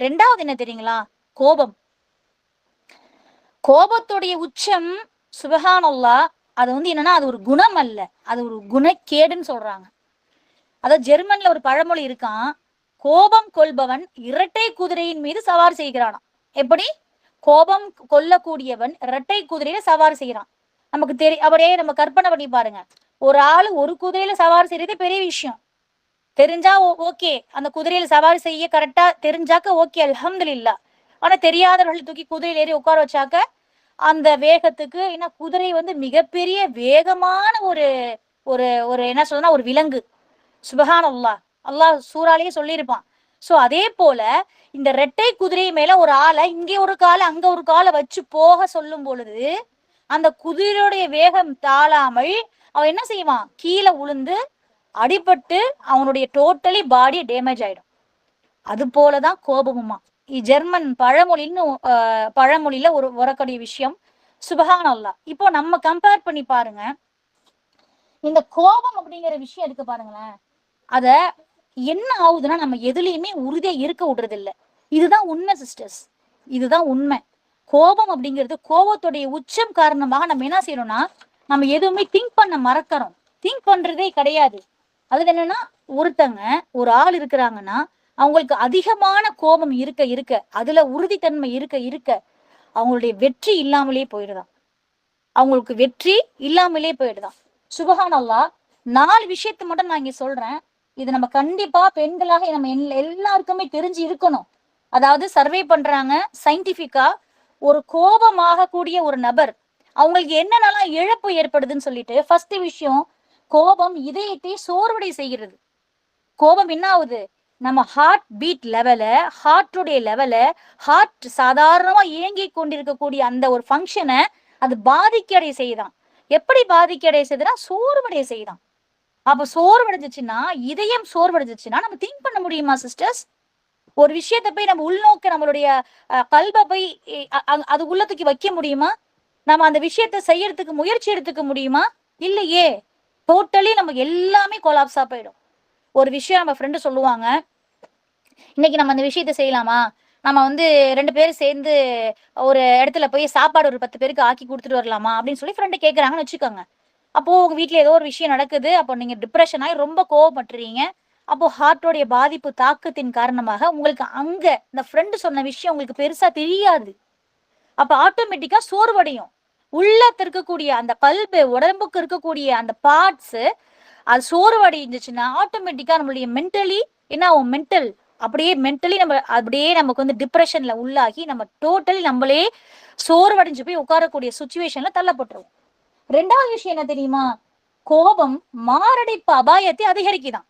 ரெண்டாவது என்ன தெரியுங்களா? கோபம். கோபத்துடைய உச்சம் சுபஹானல்லாஹ் அது வந்து என்னன்னா, அது ஒரு குணம் அல்ல, அது ஒரு குணக்கேடுன்னு சொல்றாங்க. அதாவது ஜெர்மன்ல ஒரு பழமொழி இருக்கான், கோபம் கொள்பவன் இரட்டை குதிரையின் மீது சவாரி செய்கிறானாம். எப்படி? கோபம் கொல்லக்கூடியவன் இரட்டை குதிரையில சவாரி செய்யறான். நமக்கு அப்படியே நம்ம கற்பனை பண்ணி பாருங்க. ஒரு ஆள் ஒரு குதிரையில சவாரி செய்யறதே பெரிய விஷயம். தெரிஞ்சா ஓகே, அந்த குதிரையில சவாரி செய்ய கரெக்டா தெரிஞ்சாக்க ஓகே, அல்ஹம்துலில்லாஹ். ஆனா தெரியாதவர்கள் தூக்கி குதிரையில ஏறி உட்கார வச்சாக்க அந்த வேகத்துக்கு, ஏன்னா குதிரை வந்து மிகப்பெரிய வேகமான ஒரு ஒரு ஒரு என்ன சொல்றா ஒரு விலங்கு. சுபஹானல்லாஹ் அல்லாஹ் சூறாலேயே சொல்லியிருப்பான். சோ அதே போல இந்த ரெட்டை குதிரை மேல ஒரு ஆளை இங்கே ஒரு காலை அங்க ஒரு காலை வச்சு போக சொல்லும் பொழுது அந்த குதிரையுடைய வேகம் தாழாமல் அவன் என்ன செய்வான், கீழே உளுந்து அடிபட்டு அவனுடைய டோட்டலி பாடி டேமேஜ் ஆயிடும். அது போலதான் கோபமுமா. ஜெர்மன் பழமொழியில ஒரு வரக்கூடிய விஷயம். சுபஹானல்லாஹ். இப்போ நம்ம கம்பேர் பண்ணி பாருங்க, இந்த கோபம் அப்படிங்கிற விஷயம் இருக்கு பாருங்களேன், அத என்ன ஆகுதுன்னா நம்ம எதுலையுமே உறுதியா இருக்க விடுறது இல்லை. இதுதான் உண்மை சிஸ்டர்ஸ், இதுதான் உண்மை. கோபம் அப்படிங்கிறது, கோபத்துடைய உச்சம் காரணமாக நம்ம என்ன செய்யறோம்னா, நம்ம எதுவுமே திங்க் பண்ண மறக்கிறோம். திங்க் பண்றதே கிடையாது. அது என்னன்னா, ஒருத்தங்க ஒரு ஆள் இருக்கிறாங்கன்னா அவங்களுக்கு அதிகமான கோபம் இருக்க இருக்க, அதுல உறுதித்தன்மை இருக்க இருக்க அவங்களுடைய வெற்றி இல்லாமலே போயிடுதான். அவங்களுக்கு வெற்றி இல்லாமலே போயிடுதான். சுபஹானல்லாஹ். 4 விஷயத்தை மட்டும் நான் இங்க சொல்றேன். இது நம்ம கண்டிப்பா பெண்களாக நம்ம எல்லாருக்குமே தெரிஞ்சு இருக்கணும். அதாவது சர்வே பண்றாங்க சயின்டிபிக்கா, ஒரு கோபமாக கூடிய ஒரு நபர் அவங்களுக்கு என்னென்னலாம் இழப்பு ஏற்படுதுன்னு சொல்லிட்டு, ஃபர்ஸ்ட் விஷயம், கோபம் இதயத்தை சோர்வடை செய்கிறது. கோபம் என்ன ஆகுது, நம்ம ஹார்ட் பீட் லெவல, ஹார்ட்டுடைய லெவல, ஹார்ட் சாதாரணமா இயங்கி கொண்டிருக்கக்கூடிய அந்த ஒரு ஃபங்க்ஷனை அது பாதிக்கடைய செய்தான். எப்படி பாதிக்கடைய செய்யுதுன்னா, சோர்வடைய செய்தான். அப்ப சோர்வடைஞ்சிச்சுன்னா, இதயம் சோர்வடைஞ்சிச்சுன்னா நம்ம திங்க் பண்ண முடியுமா சிஸ்டர்ஸ்? ஒரு விஷயத்த போய் நம்ம உள்நோக்க நம்மளுடைய கல்வை போய் அது உள்ள தூக்கி வைக்க முடியுமா? நம்ம அந்த விஷயத்த செய்யறதுக்கு முயற்சி எடுத்துக்க முடியுமா? இல்லையே. டோட்டலி நமக்கு எல்லாமே கொலாப்ஸா போயிடும். ஒரு விஷயம் நம்ம ஃப்ரெண்டு சொல்லுவாங்க, இன்னைக்கு நம்ம அந்த விஷயத்த செய்யலாமா, நம்ம வந்து 2 பேரும் சேர்ந்து ஒரு இடத்துல போய் சாப்பாடு ஒரு 10 பேருக்கு ஆக்கி கொடுத்துட்டு வரலாமா அப்படின்னு சொல்லி ஃப்ரெண்டு கேட்கறாங்கன்னு வச்சுக்கோங்க. அப்போ உங்க வீட்டுல ஏதோ ஒரு விஷயம் நடக்குது, அப்போ நீங்க டிப்ரெஷன் ஆகி ரொம்ப கோவப்பட்டுறீங்க. அப்போ ஹார்ட்டோடைய பாதிப்பு தாக்கத்தின் காரணமாக உங்களுக்கு அங்க இந்த ஃப்ரெண்டு சொன்ன விஷயம் உங்களுக்கு பெருசா தெரியாது. அப்ப ஆட்டோமேட்டிக்கா சோர்வடையும். உள்ளத்து இருக்கக்கூடிய அந்த கல்பு, உடம்புக்கு இருக்கக்கூடிய அந்த பார்ட்ஸ் அது சோர்வடைஞ்சிச்சுன்னா ஆட்டோமேட்டிக்கா நம்மளுடைய மென்டலி என்ன ஆகும், மென்டல் அப்படியே மென்டலி நம்ம அப்படியே நமக்கு வந்து டிப்ரெஷன்ல உள்ளாகி நம்ம டோட்டலி நம்மளே சோர்வடைஞ்சு போய் உட்காரக்கூடிய சுச்சுவேஷன்ல தள்ளப்பட்டுருவோம். ரெண்டாவது விஷயம் என்ன தெரியுமா? கோபம் மாரடைப்பு அபாயத்தை அதிகரிக்குதான்.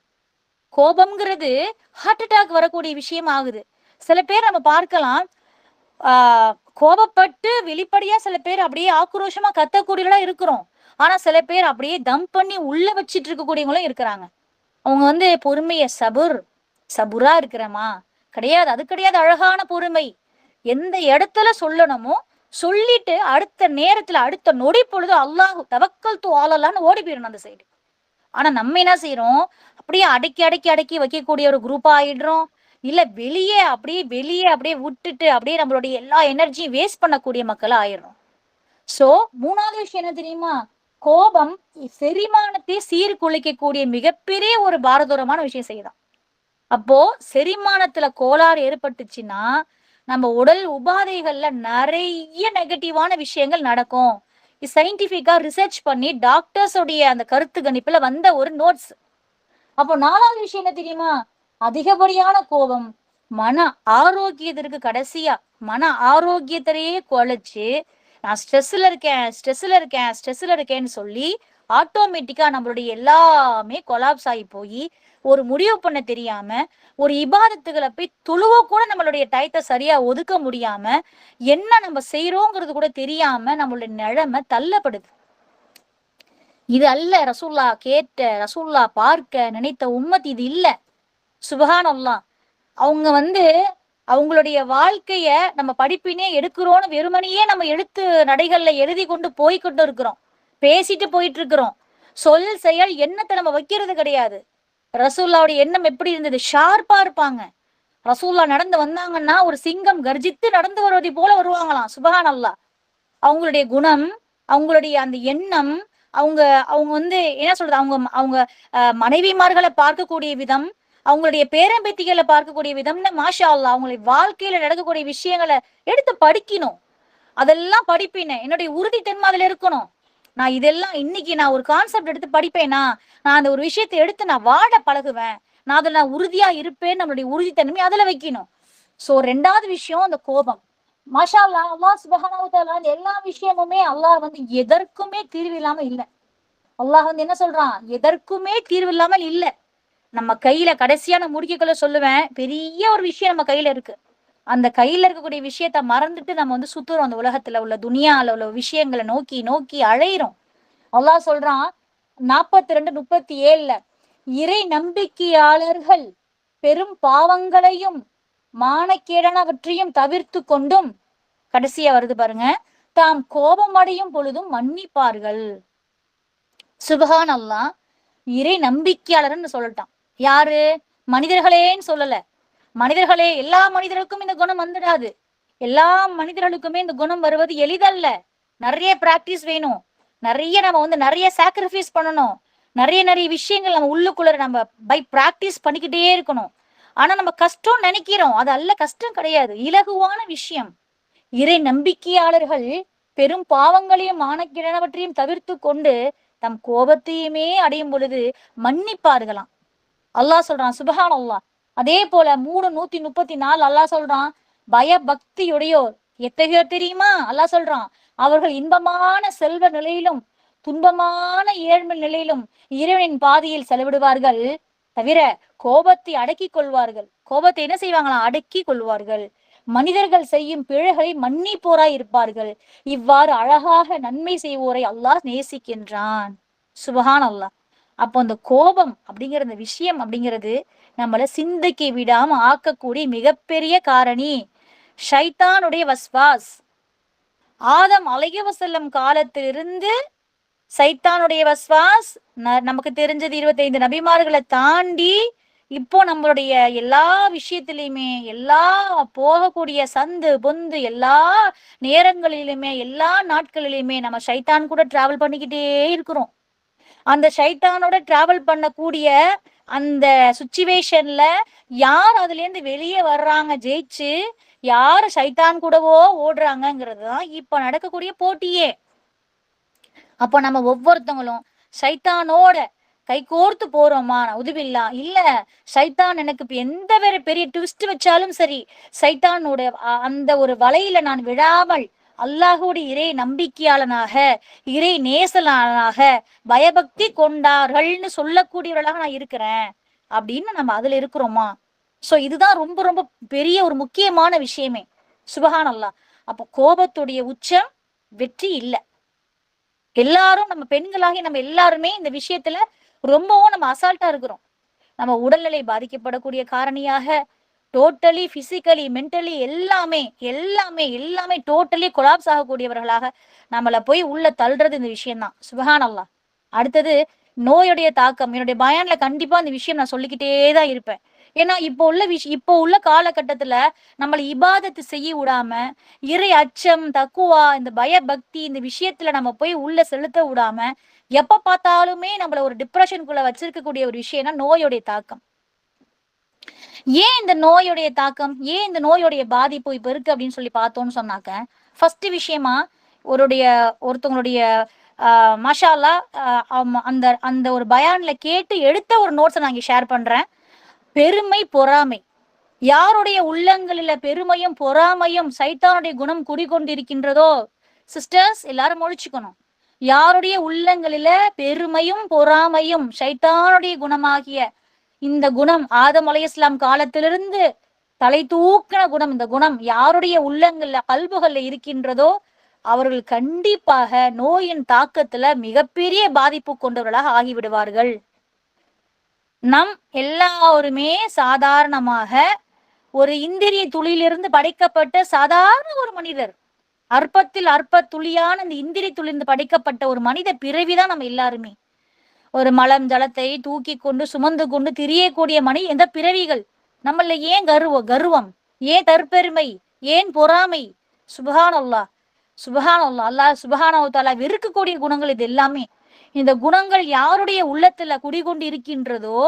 கோபம்ங்கிறது ஹார்ட் அட்டாக் வரக்கூடிய விஷயம் ஆகுது. சில பேர் நம்ம பார்க்கலாம், கோபப்பட்டு வெளிப்படையா சில பேர் அப்படியே ஆக்ரோஷமா கத்தக்கூடியவங்களா இருக்கிறோம். ஆனா சில பேர் அப்படியே தம் பண்ணி உள்ள வச்சிட்டு இருக்கக்கூடியவங்களும் இருக்கிறாங்க. அவங்க வந்து பொறுமைய சபுரா இருக்கிறமா கிடையாது. அது கிடையாது அழகான பொறுமை. எந்த இடத்துல சொல்லணுமோ சொல்லிட்டு அடுத்த நேரத்துல அடுத்த நொடி பொழுது அல்லாஹ் தவக்கல் தூ ஆளலான்னு ஓடி போயிடணும் அந்த சைடு. ஆனா நம்ம என்ன செய்யறோம், அப்படியே அடக்கி அடக்கி அடக்கி வைக்கக்கூடிய ஒரு குரூப்பா ஆயிடுறோம். இல்ல வெளியே அப்படியே விட்டுட்டு அப்படியே நம்மளுடைய எல்லா எனர்ஜியும் வேஸ்ட் பண்ணக்கூடிய மக்களா ஆயிடுறோம். சோ மூணாவது விஷயம் என்ன தெரியுமா? கோபம் செரிமானத்தை சீர்குலைக்கக்கூடிய மிகப்பெரிய ஒரு பாரதூரமான விஷயம் செய்யுதான். அப்போ செரிமானத்துல கோளாறு ஏற்பட்டுச்சுன்னா நம்ம உடல் உபாதைகள்ல நிறைய நெகட்டிவான விஷயங்கள் நடக்கும். சயின்டிபிக்கா ரிசர்ச் பண்ணி டாக்டர்ஸ் உடைய அந்த கருத்து கணிப்புல வந்த ஒரு நோட்ஸ். அப்போ நாலாவது விஷயம் என்ன தெரியுமா? அதிகப்படியான கோபம் மன ஆரோக்கியத்திற்கு கடைசியா மன ஆரோக்கியத்திலேயே குலைச்சு நான் ஸ்ட்ரெஸ்ல இருக்கேன்னு சொல்லி ஆட்டோமேட்டிக்கா நம்மளுடைய எல்லாமே கொலாப்ஸ் ஆகி போய் ஒரு முடிவு பண்ண தெரியாம ஒரு இபாதத்துகளை போய் துழுவ கூட நம்மளுடைய டயத்தை சரியா ஒதுக்க முடியாம என்ன நம்ம செய்யறோங்கிறது கூட தெரியாம நம்மளுடைய நிலைமை தள்ளப்படுது. இது அல்ல ரசூல்லா கேட்ட, ரசூல்லா பார்க்க நினைத்த உம்மத் இது இல்ல. சுபஹானல்லாஹ். அவங்க வந்து அவங்களுடைய வாழ்க்கைய நம்ம படிப்பினே எடுக்கிறோம்னு வெறுமனையே நம்ம எழுத்து நடைகள்ல எழுதி கொண்டு போய்கொண்டு இருக்கிறோம், பேசிட்டு போயிட்டு இருக்கிறோம். சொல் செயல் எண்ணத்தை நம்ம வைக்கிறது கிடையாது. ரசூல்லாவுடைய எண்ணம் எப்படி இருந்தது? ஷார்ப்பா இருப்பாங்க. ரசூல்லா நடந்து வந்தாங்கன்னா ஒரு சிங்கம் கர்ஜித்து நடந்து வருவதை போல வருவாங்களாம். சுபஹானல்லாஹ். அவங்களுடைய குணம், அவங்களுடைய அந்த எண்ணம், அவங்க அவங்க வந்து என்ன சொல்றது, அவங்க அவங்க மனைவிமார்களை பார்க்கக்கூடிய விதம், அவங்களுடைய பேரம்பேத்திகளை பார்க்கக்கூடிய விதம்னு மாஷா அல்லாஹ் அவங்களுடைய வாழ்க்கையில நடக்கக்கூடிய விஷயங்களை எடுத்து படிக்கணும். அதெல்லாம் படிப்பேன். என்னுடைய உறுதித்தன்மை அதுல இருக்கணும். நான் இதெல்லாம் இன்னைக்கு நான் ஒரு கான்செப்ட் எடுத்து படிப்பேனா, நான் அந்த ஒரு விஷயத்தை எடுத்து நான் வாழ பழகுவேன், நான் அதுல நான் உறுதியா இருப்பேன். நம்மளுடைய உறுதித்தன்மை அதுல வைக்கணும். சோ ரெண்டாவது விஷயம் அந்த கோபம். மாஷா அல்லாஹ், அல்லாஹ் சுப்ஹானஹு வ தஆலா இந்த எல்லா விஷயமுமே அல்லாஹ் வந்து எதற்குமே தீர்வு இல்லாம இல்ல. அல்லாஹ் வந்து என்ன சொல்றான்? எதற்குமே தீர்வு இல்லாமல் இல்ல. நம்ம கையில கடைசியா நான் முடிக்கக்குள்ள சொல்லுவேன், பெரிய ஒரு விஷயம் நம்ம கையில இருக்கு. அந்த கையில இருக்கக்கூடிய விஷயத்த மறந்துட்டு நம்ம வந்து சுத்துறோம். அந்த உலகத்துல உள்ள துனியால உள்ள விஷயங்களை நோக்கி நோக்கி அழைறோம். அல்லாஹ் சொல்றான் 42:37, இறை நம்பிக்கையாளர்கள் பெரும் பாவங்களையும் மானக்கேடானவற்றையும் தவிர்த்து கொண்டும், கடைசியா வருது பாருங்க, தாம் கோபமடையும் பொழுதும் மன்னிப்பார்கள். சுபஹான் அல்லாஹ். இறை நம்பிக்கையாளர்ன்னு சொல்லட்டான். யாரு? மனிதர்களேன்னு சொல்லல. மனிதர்களே, எல்லா மனிதர்களுக்கும் இந்த குணம் வந்துடாது. எல்லா மனிதர்களுக்குமே இந்த குணம் வருவது எளிதல்ல. நிறைய பிராக்டிஸ் வேணும். நம்ம வந்து நிறைய சாக்ரிஃபைஸ் பண்ணணும். நிறைய விஷயங்கள் நம்ம உள்ளுக்குள்ள நம்ம பை பிராக்டிஸ் பண்ணிக்கிட்டே இருக்கணும். ஆனா நம்ம கஷ்டம் நினைக்கிறோம், அது அல்ல, கஷ்டம் கிடையாது, இலகுவான விஷயம். இறை நம்பிக்கையாளர்கள் பெரும் பாவங்களையும் மானக்கேடானவற்றையும் தவிர்த்து கொண்டு தம் கோபத்தையுமே அடையும் பொழுது மன்னிப்பார்களாம். அல்லாஹ் சொல்றான். சுபஹான் அல்லாஹ். அதே போல 3:134 அல்லாஹ் சொல்றான், பயபக்தியுடையோர் எத்தகையோர் தெரியுமா? அல்லாஹ் சொல்றான், அவர்கள் இன்பமான செல்வ நிலையிலும் துன்பமான ஏழ்மை நிலையிலும் இறைவனின் பாதையில் செலவிடுவார்கள், தவிர கோபத்தை அடக்கி கொள்வார்கள். கோபத்தை என்ன செய்வாங்களாம்? அடக்கி கொள்வார்கள். மனிதர்கள் செய்யும் பிழைகளை மன்னிப்போராய் இருப்பார்கள். இவ்வாறு அழகாக நன்மை செய்வோரை அல்லாஹ் நேசிக்கின்றான். சுபஹான் அல்லாஹ். அப்போ அந்த கோபம் அப்படிங்கிற அந்த விஷயம் அப்படிங்கிறது நம்மள சிந்தைக்கு விடாம ஆக்கக்கூடிய மிகப்பெரிய காரணி ஷைத்தானுடைய வஸ்வாஸ். ஆதம் அலைஹிவஸல்லம் காலத்திலிருந்து சைத்தானுடைய வஸ்வாஸ், நமக்கு தெரிஞ்சது 25 நபிமார்களை தாண்டி இப்போ நம்மளுடைய எல்லா விஷயத்திலையுமே, எல்லா போகக்கூடிய சந்து பொந்து எல்லா நேரங்களிலுமே எல்லா நாட்களிலுமே நம்ம ஷைத்தான் கூட டிராவல் பண்ணிக்கிட்டே இருக்கிறோம். அந்த ஷைத்தானோட டிராவல் பண்ணக்கூடிய அந்த சுச்சுவேஷன்ல யார் அதுல இருந்து வெளியே வர்றாங்க ஜெயிச்சு, யாரு ஷைத்தான் கூடவோ ஓடுறாங்கிறது தான் இப்ப நடக்கக்கூடிய போட்டியே. அப்ப நம்ம ஒவ்வொருத்தவங்களும் சைத்தானோட கைகோர்த்து போறோமா? உதுவில்லா இல்ல. சைத்தான் எனக்கு இப்ப எந்த பெரிய ட்விஸ்ட் வச்சாலும் சரி, சைத்தானோட அந்த ஒரு வலையில நான் விழாமல் அல்லாஹுடைய இறை நம்பிக்கையாளனாக, இறை நேசலானாக, பயபக்தி கொண்டார்கள்னு சொல்லக்கூடியவர்களாக நான் இருக்கிறேன் அப்படின்னு நம்ம அதுல இருக்கிறோமா? சோ இதுதான் ரொம்ப ரொம்ப பெரிய ஒரு முக்கியமான விஷயமே. சுபஹான் அல்லாஹ். அப்போ கோபத்துடைய உச்சம் வெற்றி இல்ல. எல்லாரும் நம்ம பெண்களாகி நம்ம எல்லாருமே இந்த விஷயத்துல ரொம்பவும் நம்ம அசால்ட்டா இருக்கிறோம். நம்ம உடல்நிலை பாதிக்கப்படக்கூடிய காரணியாக டோட்டலி பிசிக்கலி மென்டலி எல்லாமே எல்லாமே எல்லாமே டோட்டலி கொலாப்ஸ் ஆகக்கூடியவர்களாக நம்மள போய் உள்ள தள்ளுறது இந்த விஷயம்தான். சுபஹான் அல்லாஹ். அடுத்தது நோயுடைய தாக்கம். என்னுடைய பயான்ல கண்டிப்பா இந்த விஷயம் நான் சொல்லிக்கிட்டே தான் இருப்பேன். ஏன்னா இப்போ உள்ள காலகட்டத்துல நம்மளை இபாதத்து செய்ய விடாம, இறை அச்சம், தக்குவா, இந்த பயபக்தி இந்த விஷயத்துல நம்ம போய் உள்ள செலுத்த விடாம, எப்ப பார்த்தாலுமே நம்மள ஒரு டிப்ரெஷனுக்குள்ள வச்சிருக்கக்கூடிய ஒரு விஷயம்னா நோயுடைய தாக்கம். ஏன் இந்த நோயுடைய தாக்கம், ஏன் இந்த நோயுடைய பாதிப்பு இப்ப இருக்கு அப்படின்னு சொல்லி பார்த்தோம்னு சொன்னாக்க, ஃபர்ஸ்ட் விஷயமா ஒருத்தவங்களுடைய மாஷா அல்லாஹ் அந்த அந்த ஒரு பயான்ல கேட்டு எடுத்த ஒரு நோட்ஸை நான் இங்க ஷேர் பண்றேன். பெருமை பொறாமை, யாருடைய உள்ளங்களில பெருமையும் பொறாமையும் சைத்தானுடைய குணம் குடிகொண்டிருக்கின்றதோ, சிஸ்டர்ஸ் எல்லாரும் ஒழிச்சுக்கணும். யாருடைய உள்ளங்களில பெருமையும் பொறாமையும் சைத்தானுடைய குணமாகிய இந்த குணம் ஆதம் அலைஹிஸ்ஸலாம் காலத்திலிருந்து தலை தூக்கின குணம், இந்த குணம் யாருடைய உள்ளங்கள்ல கல்புகள்ல இருக்கின்றதோ அவர்கள் கண்டிப்பாக நோயின் தாக்கத்துல மிகப்பெரிய பாதிப்பு கொண்டவர்களாக ஆகிவிடுவார்கள். நம் எல்லாருமே சாதாரணமாக ஒரு இந்திரிய துளியிலிருந்து படைக்கப்பட்ட சாதாரண ஒரு மனிதர். அற்பத்தில் அற்ப துளியான இந்த இந்திரிய துளியிலிருந்து படைக்கப்பட்ட ஒரு மனித பிறவிதான் நம்ம எல்லாருமே. ஒரு மலம் ஜலத்தை தூக்கி கொண்டு சுமந்து கொண்டு திரியக்கூடிய எந்த பிறவிகள். நம்மள ஏன் கர்வம், ஏன் தற்பெருமை, ஏன் பொறாமை? சுபஹான் அல்லாஹ், சுபஹான் அல்லாஹ். அல்லாஹ் சுபஹானஹு தஆலா வெறுக்கக்கூடிய குணங்கள் இது எல்லாமே. இந்த குணங்கள் யாருடைய உள்ளத்துல குடிகொண்டு இருக்கின்றதோ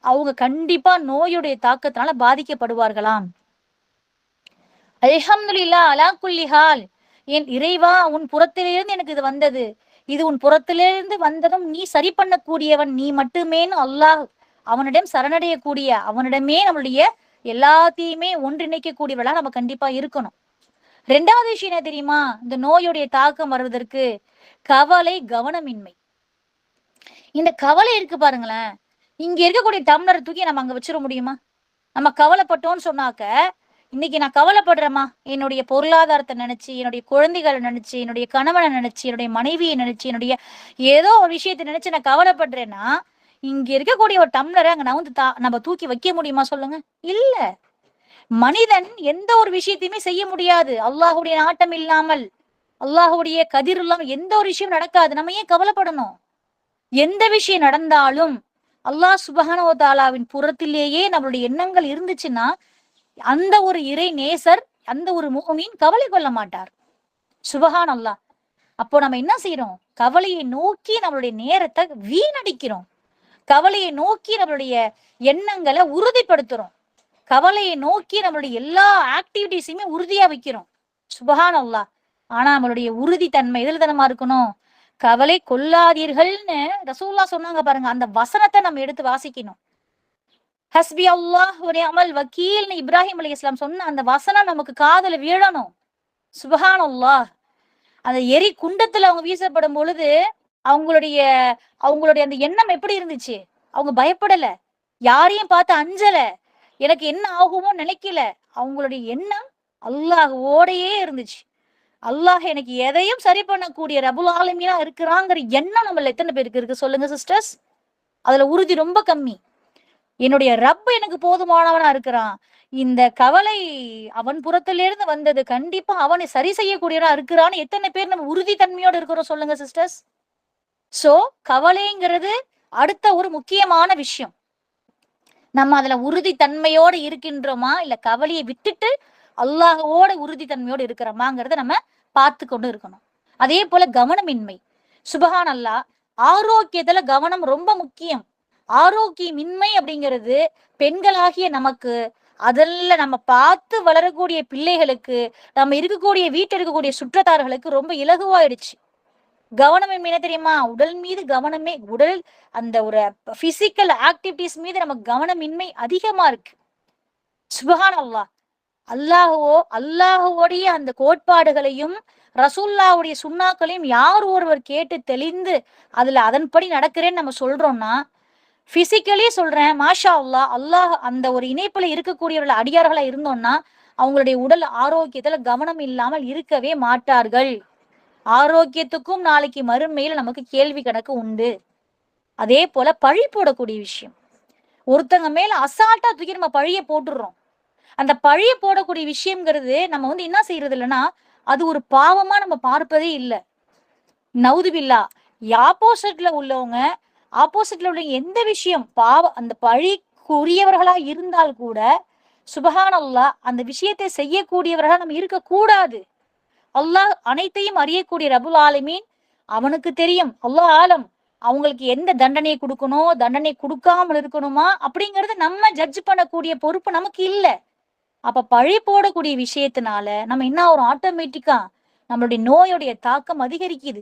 அவங்க கண்டிப்பா நோயுடைய தாக்கத்தினால பாதிக்கப்படுவார்களாம். அல்ஹம்துலில்லாஹ் அலா குல்லி ஹால். என் இறைவா, உன் புறத்திலிருந்து எனக்கு இது வந்தது, இது உன் புறத்திலிருந்து வந்ததும் நீ சரி பண்ணக்கூடியவன் நீ மட்டுமேன்னு அல்லாஹ் அவனிடம் சரணடையக்கூடிய, அவனிடமே நம்மளுடைய எல்லாத்தையுமே ஒன்றிணைக்கக்கூடியவளா நம்ம கண்டிப்பா இருக்கணும். ரெண்டாவது விஷயம் என்ன தெரியுமா? இந்த நோயுடைய தாக்கம் வருவதற்கு கவலை, கவனமின்மை. இந்த கவலை இருக்கு பாருங்களேன், இங்க இருக்கக்கூடிய டம்ளரை தூக்கி நம்ம அங்க வச்சிட முடியுமா? நம்ம கவலைப்பட்டோம்னு சொன்னாக்க, இன்னைக்கு நான் கவலைப்படுறேமா என்னுடைய பொருளாதாரத்தை நினைச்சு, என்னுடைய குழந்தைகளை நினைச்சு, என்னுடைய கணவனை நினைச்சு, என்னுடைய மனைவியை நினைச்சு, என்னுடைய ஏதோ ஒரு விஷயத்தை நினைச்சு நான் கவலைப்படுறேன்னா, இங்க இருக்கக்கூடிய ஒரு டம்ளரை அங்க நம்ம தூக்கி வைக்க முடியுமா சொல்லுங்க? இல்ல. மனிதன் எந்த ஒரு விஷயத்தையுமே செய்ய முடியாது அல்லாஹுடைய நாட்டம் இல்லாமல், அல்லாஹுடைய கதிர் இல்லாமல் எந்த ஒரு விஷயம் நடக்காது. நம்ம ஏன் கவலைப்படணும்? எந்த விஷயம் நடந்தாலும் அல்லாஹ் சுப்ஹானஹு வ தஆலாவின் புறத்திலேயே நம்மளுடைய எண்ணங்கள் இருந்துச்சுன்னா அந்த ஒரு இறை நேசர், அந்த ஒரு முஃமின் கவலை கொள்ள மாட்டார். சுப்ஹான் அல்லாஹ். அப்போ நம்ம என்ன செய்யறோம்? கவலையை நோக்கி நம்மளுடைய நேரத்தை வீணடிக்கிறோம். கவலையை நோக்கி நம்மளுடைய எண்ணங்களை உறுதிப்படுத்துறோம். கவலையை நோக்கி நம்மளுடைய எல்லா ஆக்டிவிட்டிஸையுமே உறுதியா வைக்கிறோம். சுப்ஹான் அல்லாஹ். ஆனா நம்மளுடைய உறுதித்தன்மை எதில் தனமா இருக்கணும்? கவலை கொள்ளாதீர்கள்னு ரசூலுல்லாஹ் சொன்னாங்க பாருங்க, அந்த வசனத்தை நம்ம எடுத்து வாசிக்கணும். ஹஸ்பி அல்லாஹ் வ நிஅமல் வக்கீல்னு இப்ராஹிம் அலைஹிஸ்ஸலாம் சொன்ன அந்த வசனம் நமக்கு காதுல வீழணும். சுப்ஹான் அல்லாஹ். அந்த எரி குண்டத்துல அவங்க வீசப்படும் பொழுது அவங்களுடைய அவங்களுடைய அந்த எண்ணம் எப்படி இருந்துச்சு? அவங்க பயப்படல, யாரையும் பார்த்து அஞ்சல, எனக்கு என்ன ஆகுமோ நினைக்கல. அவங்களுடைய எண்ணம் அல்லாஹ்வோடையே இருந்துச்சு. அல்லாஹ் எனக்கு எதையும் சரி பண்ணக்கூடிய ரபுல் ஆலமீனா இருக்கிறாங்கிற எண்ணம் நம்மள எத்தனை பேருக்கு இருக்கு சொல்லுங்க சிஸ்டர்ஸ்? அதுல உறுதி ரொம்ப கம்மி. என்னுடைய ரப் எனக்கு போதுமானவனா இருக்கிறான், இந்த கவலை அவன் புறத்திலிருந்து வந்தது, கண்டிப்பா அவனை சரி செய்யக்கூடியவனா இருக்கிறான்னு எத்தனை பேர் நம்ம உறுதித்தன்மையோட இருக்கிறோம் சொல்லுங்க சிஸ்டர்ஸ்? சோ கவலைங்கிறது அடுத்த ஒரு முக்கியமான விஷயம். நம்ம அதுல உறுதித்தன்மையோட இருக்கின்றோமா, இல்ல கவலையை விட்டுட்டு அல்லாஹ்வோட உறுதித்தன்மையோடு இருக்கிறோமாங்கிறத நம்ம பார்த்து கொண்டு இருக்கணும். அதே போல கவனமின்மை. சுபஹான் அல்லாஹ். ஆரோக்கியத்துல கவனம் ரொம்ப முக்கியம். ஆரோக்கியமின்மை அப்படிங்கிறது பெண்களாகிய நமக்கு, அதில் நம்ம பார்த்து வளரக்கூடிய பிள்ளைகளுக்கு, நம்ம இருக்கக்கூடிய வீட்டில் இருக்கக்கூடிய சுற்றத்தார்களுக்கு ரொம்ப இலகுவாயிடுச்சு. கவனமே என்ன தெரியுமா? உடல் மீது கவனமே, உடல் அந்த ஒரு பிசிக்கல் ஆக்டிவிட்டிஸ் மீது நமக்கு கவனமின்மை அதிகமா இருக்கு. சுப்ஹானல்லாஹ். அல்லாஹுவோடைய அந்த கோட்பாடுகளையும் ரசூல்லாவுடைய சுண்ணாக்களையும் யார் ஒருவர் கேட்டு தெளிந்து அதுல அதன்படி நடக்கிறேன்னு நம்ம சொல்றோம்னா, பிசிக்கலி சொல்றேன், மாஷா அல்லாஹ், அல்லாஹ் அந்த ஒரு இணைப்புல இருக்கக்கூடியவர்கள் அடியார்களா இருந்தோம்னா அவங்களுடைய உடல் ஆரோக்கியத்துல கவனம் இல்லாமல் இருக்கவே மாட்டார்கள். ஆரோக்கியத்துக்கும் நாளைக்கு மறுமையில் நமக்கு கேள்வி கணக்கு உண்டு. அதே போல பழி போடக்கூடிய விஷயம், ஒருத்தங்க மேல அசால்ட்டா தூக்கி நம்ம பழிய போட்டுடுறோம். அந்த பழிய போடக்கூடிய விஷயம்ங்கிறது நம்ம வந்து என்ன செய்யறது இல்லைன்னா, அது ஒரு பாவமா நம்ம பார்ப்பதே இல்லை. நவுதுபில்லா. ஆப்போசிட்ல உள்ளவங்க, ஆப்போசிட்ல உள்ள எந்த விஷயம் பாவம், அந்த பழிக்குரியவர்களா இருந்தால் கூட சுபஹானல்லாஹ் அந்த விஷயத்தை செய்யக்கூடியவர்களா நம்ம இருக்க கூடாது. அல்லாஹ் அனைத்தையும் அறியக்கூடிய ரபுல் ஆலமீன், அவனுக்கு தெரியும். அல்லாஹ் ஆலம். அவங்களுக்கு எந்த தண்டனை கொடுக்கணும், தண்டனை கொடுக்காமல் இருக்கணுமா அப்படிங்கறது நம்ம ஜட்ஜ் பண்ணக்கூடிய பொறுப்பு நமக்கு இல்ல. அப்ப பழி போடக்கூடிய விஷயத்தினால நம்ம என்ன ஒரு ஆட்டோமேட்டிக்கா நம்மளுடைய நோயுடைய தாக்கம் அதிகரிக்குது.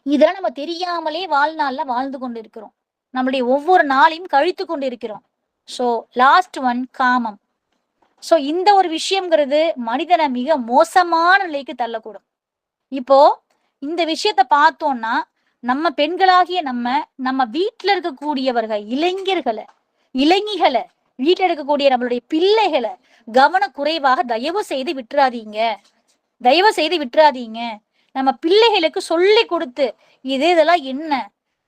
இதெல்லாம் நம்ம தெரியாமலே வாழ்நாள்ல வாழ்ந்து கொண்டு இருக்கிறோம். நம்மளுடைய ஒவ்வொரு நாளையும் கழித்து கொண்டு இருக்கிறோம். சோ லாஸ்ட் ஒன் காமம். சோ இந்த ஒரு விஷயம்ங்கிறது மனிதனை மிக மோசமான நிலைக்கு தள்ளக்கூடும். இப்போ இந்த விஷயத்த பார்த்தோம்னா, நம்ம பெண்களாகிய நம்ம நம்ம வீட்டுல இருக்கக்கூடியவர்கள், இளைஞிகளை, வீட்டுல இருக்கக்கூடிய நம்மளுடைய பிள்ளைகளை கவனக்குறைவாக தயவு செய்து விட்டுறாதீங்க. தயவு செய்து விட்டுறாதீங்க. நம்ம பிள்ளைகளுக்கு சொல்லி கொடுத்து, இதெல்லாம் என்ன,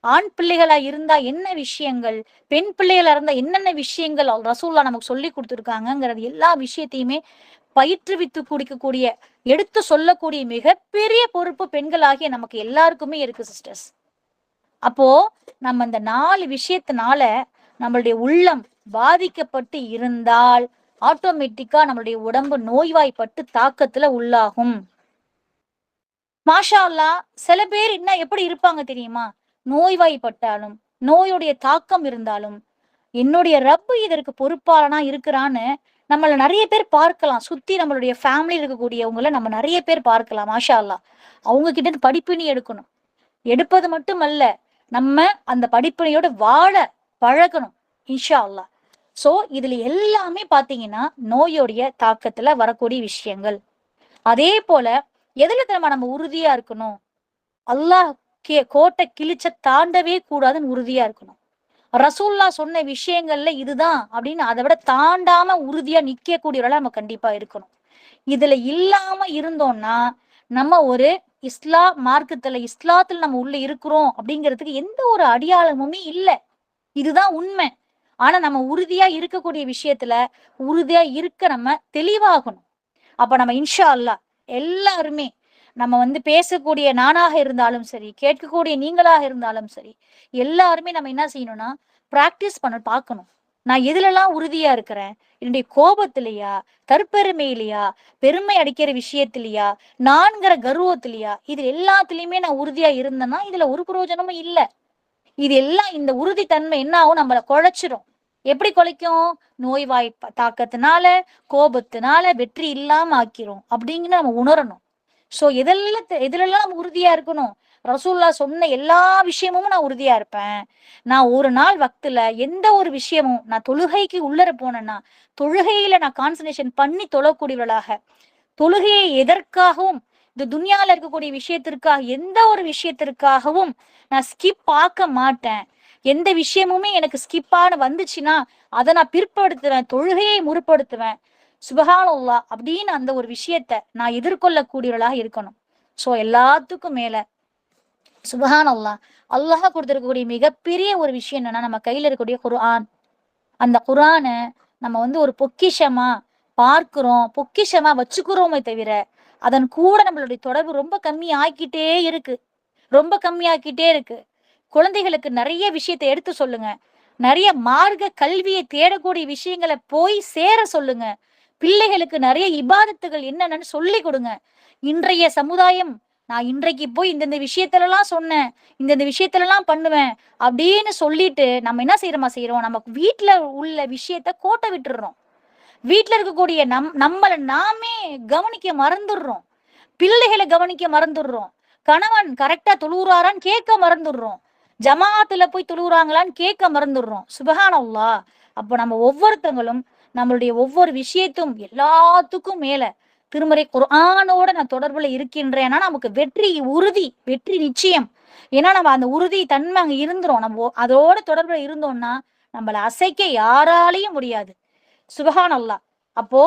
ஆண் பிள்ளைகளா இருந்தா என்ன விஷயங்கள், பெண் பிள்ளைகளா இருந்தா என்னென்ன விஷயங்கள் ரசூல்லா நமக்கு சொல்லி கொடுத்துருக்காங்கிறது எல்லா விஷயத்தையுமே பயிற்றுவித்து குடிக்கக்கூடிய, எடுத்து சொல்லக்கூடிய மிகப்பெரிய பொறுப்பு பெண்களாகிய நமக்கு எல்லாருக்குமே இருக்கு சிஸ்டர்ஸ். அப்போ நம்ம இந்த 4 விஷயத்தினால நம்மளுடைய உள்ளம் பாதிக்கப்பட்டு இருந்தால் ஆட்டோமேட்டிக்கா நம்மளுடைய உடம்பு நோய்வாய்ப்பட்டு தாக்கத்துல உள்ளாகும். மாஷா அல்லா. சில பேர் என்ன எப்படி இருப்பாங்க தெரியுமா? நோய்வாய்ப்பட்டாலும், நோயுடைய தாக்கம் இருந்தாலும், என்னுடைய ரப்பு இதற்கு பொறுப்பாளனா இருக்கிறான்னு நம்மள நிறைய பேர் பார்க்கலாம். சுத்தி நம்மளுடைய ஃபேமிலி இருக்கக்கூடியவங்கள நம்ம நிறைய பேர் பார்க்கலாம். மாஷா அல்லா. அவங்க கிட்ட இருந்து படிப்பினி எடுக்கணும். எடுப்பது மட்டுமல்ல, நம்ம அந்த படிப்பினையோட வாழ பழகணும் இன்ஷா அல்லா. சோ இதுல எல்லாமே பாத்தீங்கன்னா நோயுடைய தாக்கத்துல வரக்கூடிய விஷயங்கள். அதே போல எதுல நம்ம உறுதியா இருக்கணும்? அல்லாஹ் கோட்டை கிழிச்ச தாண்டவே கூடாதுன்னு உறுதியா இருக்கணும். ரசூல்லா சொன்ன விஷயங்கள்ல இதுதான் அப்படின்னு அதை விட தாண்டாம உறுதியா நிக்கக்கூடியவர்களா நம்ம கண்டிப்பா இருக்கணும். இதுல இல்லாம இருந்தோம்னா நம்ம ஒரு மார்க்கத்துல இஸ்லாத்துல நம்ம உள்ள இருக்கிறோம் அப்படிங்கிறதுக்கு எந்த ஒரு அடையாளமுமே இல்லை. இதுதான் உண்மை. ஆனா நம்ம உறுதியா இருக்கக்கூடிய விஷயத்துல உறுதியா இருக்க நம்ம தெளிவாகணும். அப்ப நம்ம இன்ஷா அல்லாஹ் எல்லாருமே நம்ம வந்து பேசக்கூடிய நானாக இருந்தாலும் சரி, கேட்கக்கூடிய நீங்களாக இருந்தாலும் சரி, எல்லாருமே நம்ம என்ன செய்யணும்னா பிராக்டிஸ் பண்ண பார்க்கணும். நான் எதுலெல்லாம் உறுதியா இருக்கிறேன்? என்னுடைய கோபத்திலையா, தற்பெருமையிலையா, பெருமை அடிக்கிற விஷயத்திலையா, நான்கிற கர்வத்திலையா, இது எல்லாத்துலயுமே நான் உறுதியா இருந்தேன்னா இதுல ஒரு பிரயோஜனமும் இல்லை. இது எல்லாம் இந்த உறுதித்தன்மை என்ன ஆகும்? நம்மளை குழைச்சிரும். எப்படி குலைக்கும்? நோய்வாய் தாக்கத்தினால, கோபத்தினால வெற்றி இல்லாம ஆக்கிரும் அப்படிங்கிற நம்ம உணரணும். சோ எதுலெல்லாம் நம்ம உறுதியா இருக்கணும்? ரசூல்லா சொன்ன எல்லா விஷயமும் நான் உறுதியா இருப்பேன். நான் ஒரு நாள் வக்துல எந்த ஒரு விஷயமும், நான் தொழுகைக்கு உள்ளர போனேன்னா தொழுகையில நான் கான்சன்ட்ரேஷன் பண்ணி தொழக்கூடியவர்களாக, தொழுகையை எதற்காகவும் இந்த துன்யால இருக்கக்கூடிய விஷயத்திற்காக எந்த ஒரு விஷயத்திற்காகவும் நான் ஸ்கிப் ஆக்க மாட்டேன். எந்த விஷயமுமே எனக்கு ஸ்கிப்பான வந்துச்சுன்னா அதை நான் பிற்படுத்துவேன், தொழுகையை முற்படுத்துவேன். சுபஹானல்லாஹ் அப்படின்னு அந்த ஒரு விஷயத்த நான் எதிர்கொள்ளக்கூடியவர்களாக இருக்கணும். சோ எல்லாத்துக்கும் மேல சுபஹானல்லாஹ், அல்லாஹ் கொடுத்திருக்கக்கூடிய மிகப்பெரிய ஒரு விஷயம் என்னன்னா நம்ம கையில இருக்கக்கூடிய குர்ஆன். அந்த குர்ஆனை நம்ம வந்து ஒரு பொக்கிஷமா பார்க்கிறோம், பொக்கிஷமா வச்சுக்கிறோமே தவிர அதன் கூட நம்மளுடைய தொடர்பு ரொம்ப கம்மி ஆக்கிட்டே இருக்கு. ரொம்ப கம்மியாக்கிட்டே இருக்கு. குழந்தைகளுக்கு நிறைய விஷயத்தை எடுத்து சொல்லுங்க. நிறைய மார்க்க கல்வியை தேடக்கூடிய விஷயங்களை போய் சேர சொல்லுங்க. பிள்ளைகளுக்கு நிறைய இபாதத்துகள் என்னென்னு சொல்லி கொடுங்க. இன்றைய சமுதாயம், நான் இன்றைக்கு போய் இந்தந்த விஷயத்துலலாம் சொன்னேன், இந்தந்த விஷயத்துலலாம் பண்ணுவேன் அப்படின்னு சொல்லிட்டு நம்ம என்ன செய்யறோம்? நம்ம வீட்டுல உள்ள விஷயத்த கோட்டை விட்டுடுறோம். வீட்டுல இருக்கக்கூடிய நம்மளை நாமே கவனிக்க மறந்துடுறோம். பிள்ளைகளை கவனிக்க மறந்துடுறோம். கணவன் கரெக்டா தொழுகிறாரான்னு கேட்க மறந்துடுறோம். ஜமாத்துல போய் தொழுகிறாங்களான்னு கேட்க மறந்துடுறோம். சுபஹானல்லாஹ். அப்போ நம்ம ஒவ்வொருத்தங்களும் நம்மளுடைய ஒவ்வொரு விஷயத்தும் எல்லாத்துக்கும் மேல திருமறை குர்ஆனோட நான் தொடர்புல இருக்கின்றேன்னா நமக்கு வெற்றி உறுதி, வெற்றி நிச்சயம். ஏன்னா நம்ம அந்த உறுதி தன்மை அங்க இருந்துரும். நம்ம அதோட தொடர்புல இருந்தோம்னா நம்மள அசைக்க யாராலையும் முடியாது. சுபஹானல்லாஹ். அப்போ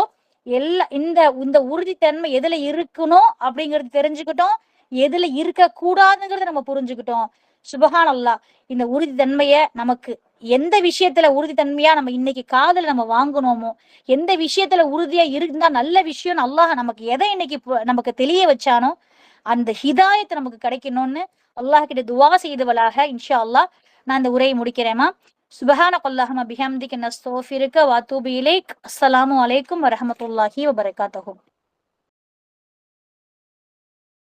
எல்லா இந்த இந்த உறுதித்தன்மை எதுல இருக்கணும் அப்படிங்கறது தெரிஞ்சுக்கிட்டோம், எதுல இருக்க கூடாதுங்கிறத நம்ம புரிஞ்சுக்கிட்டோம். சுபஹானல்லாஹ். இந்த உறுதித்தன்மைய நமக்கு எந்த விஷயத்துல உறுதித்தன்மையா நம்ம இன்னைக்கு காதல நம்ம வாங்கணுமோ, எந்த விஷயத்துல உறுதியா இருந்தா நல்ல விஷயம் அல்லாஹ் நமக்கு எதை இன்னைக்கு நமக்கு தெளிய வச்சானோ அந்த ஹிதாயத் நமக்கு கிடைக்கணும்னு அல்லாஹ் கிட்ட துவா செய்தவளாக இன்ஷா அல்லாஹ் நான் இந்த உரையை முடிக்கிறேமா. சுபஹானக அல்லாஹும்ம பிஹம்திக நஸ்தக்ஃபிருக வ அத்தூபு இலைக். அஸ்ஸலாமு அலைக்கும் வரஹ்மத்துல்லாஹி வபரகாத்துஹு.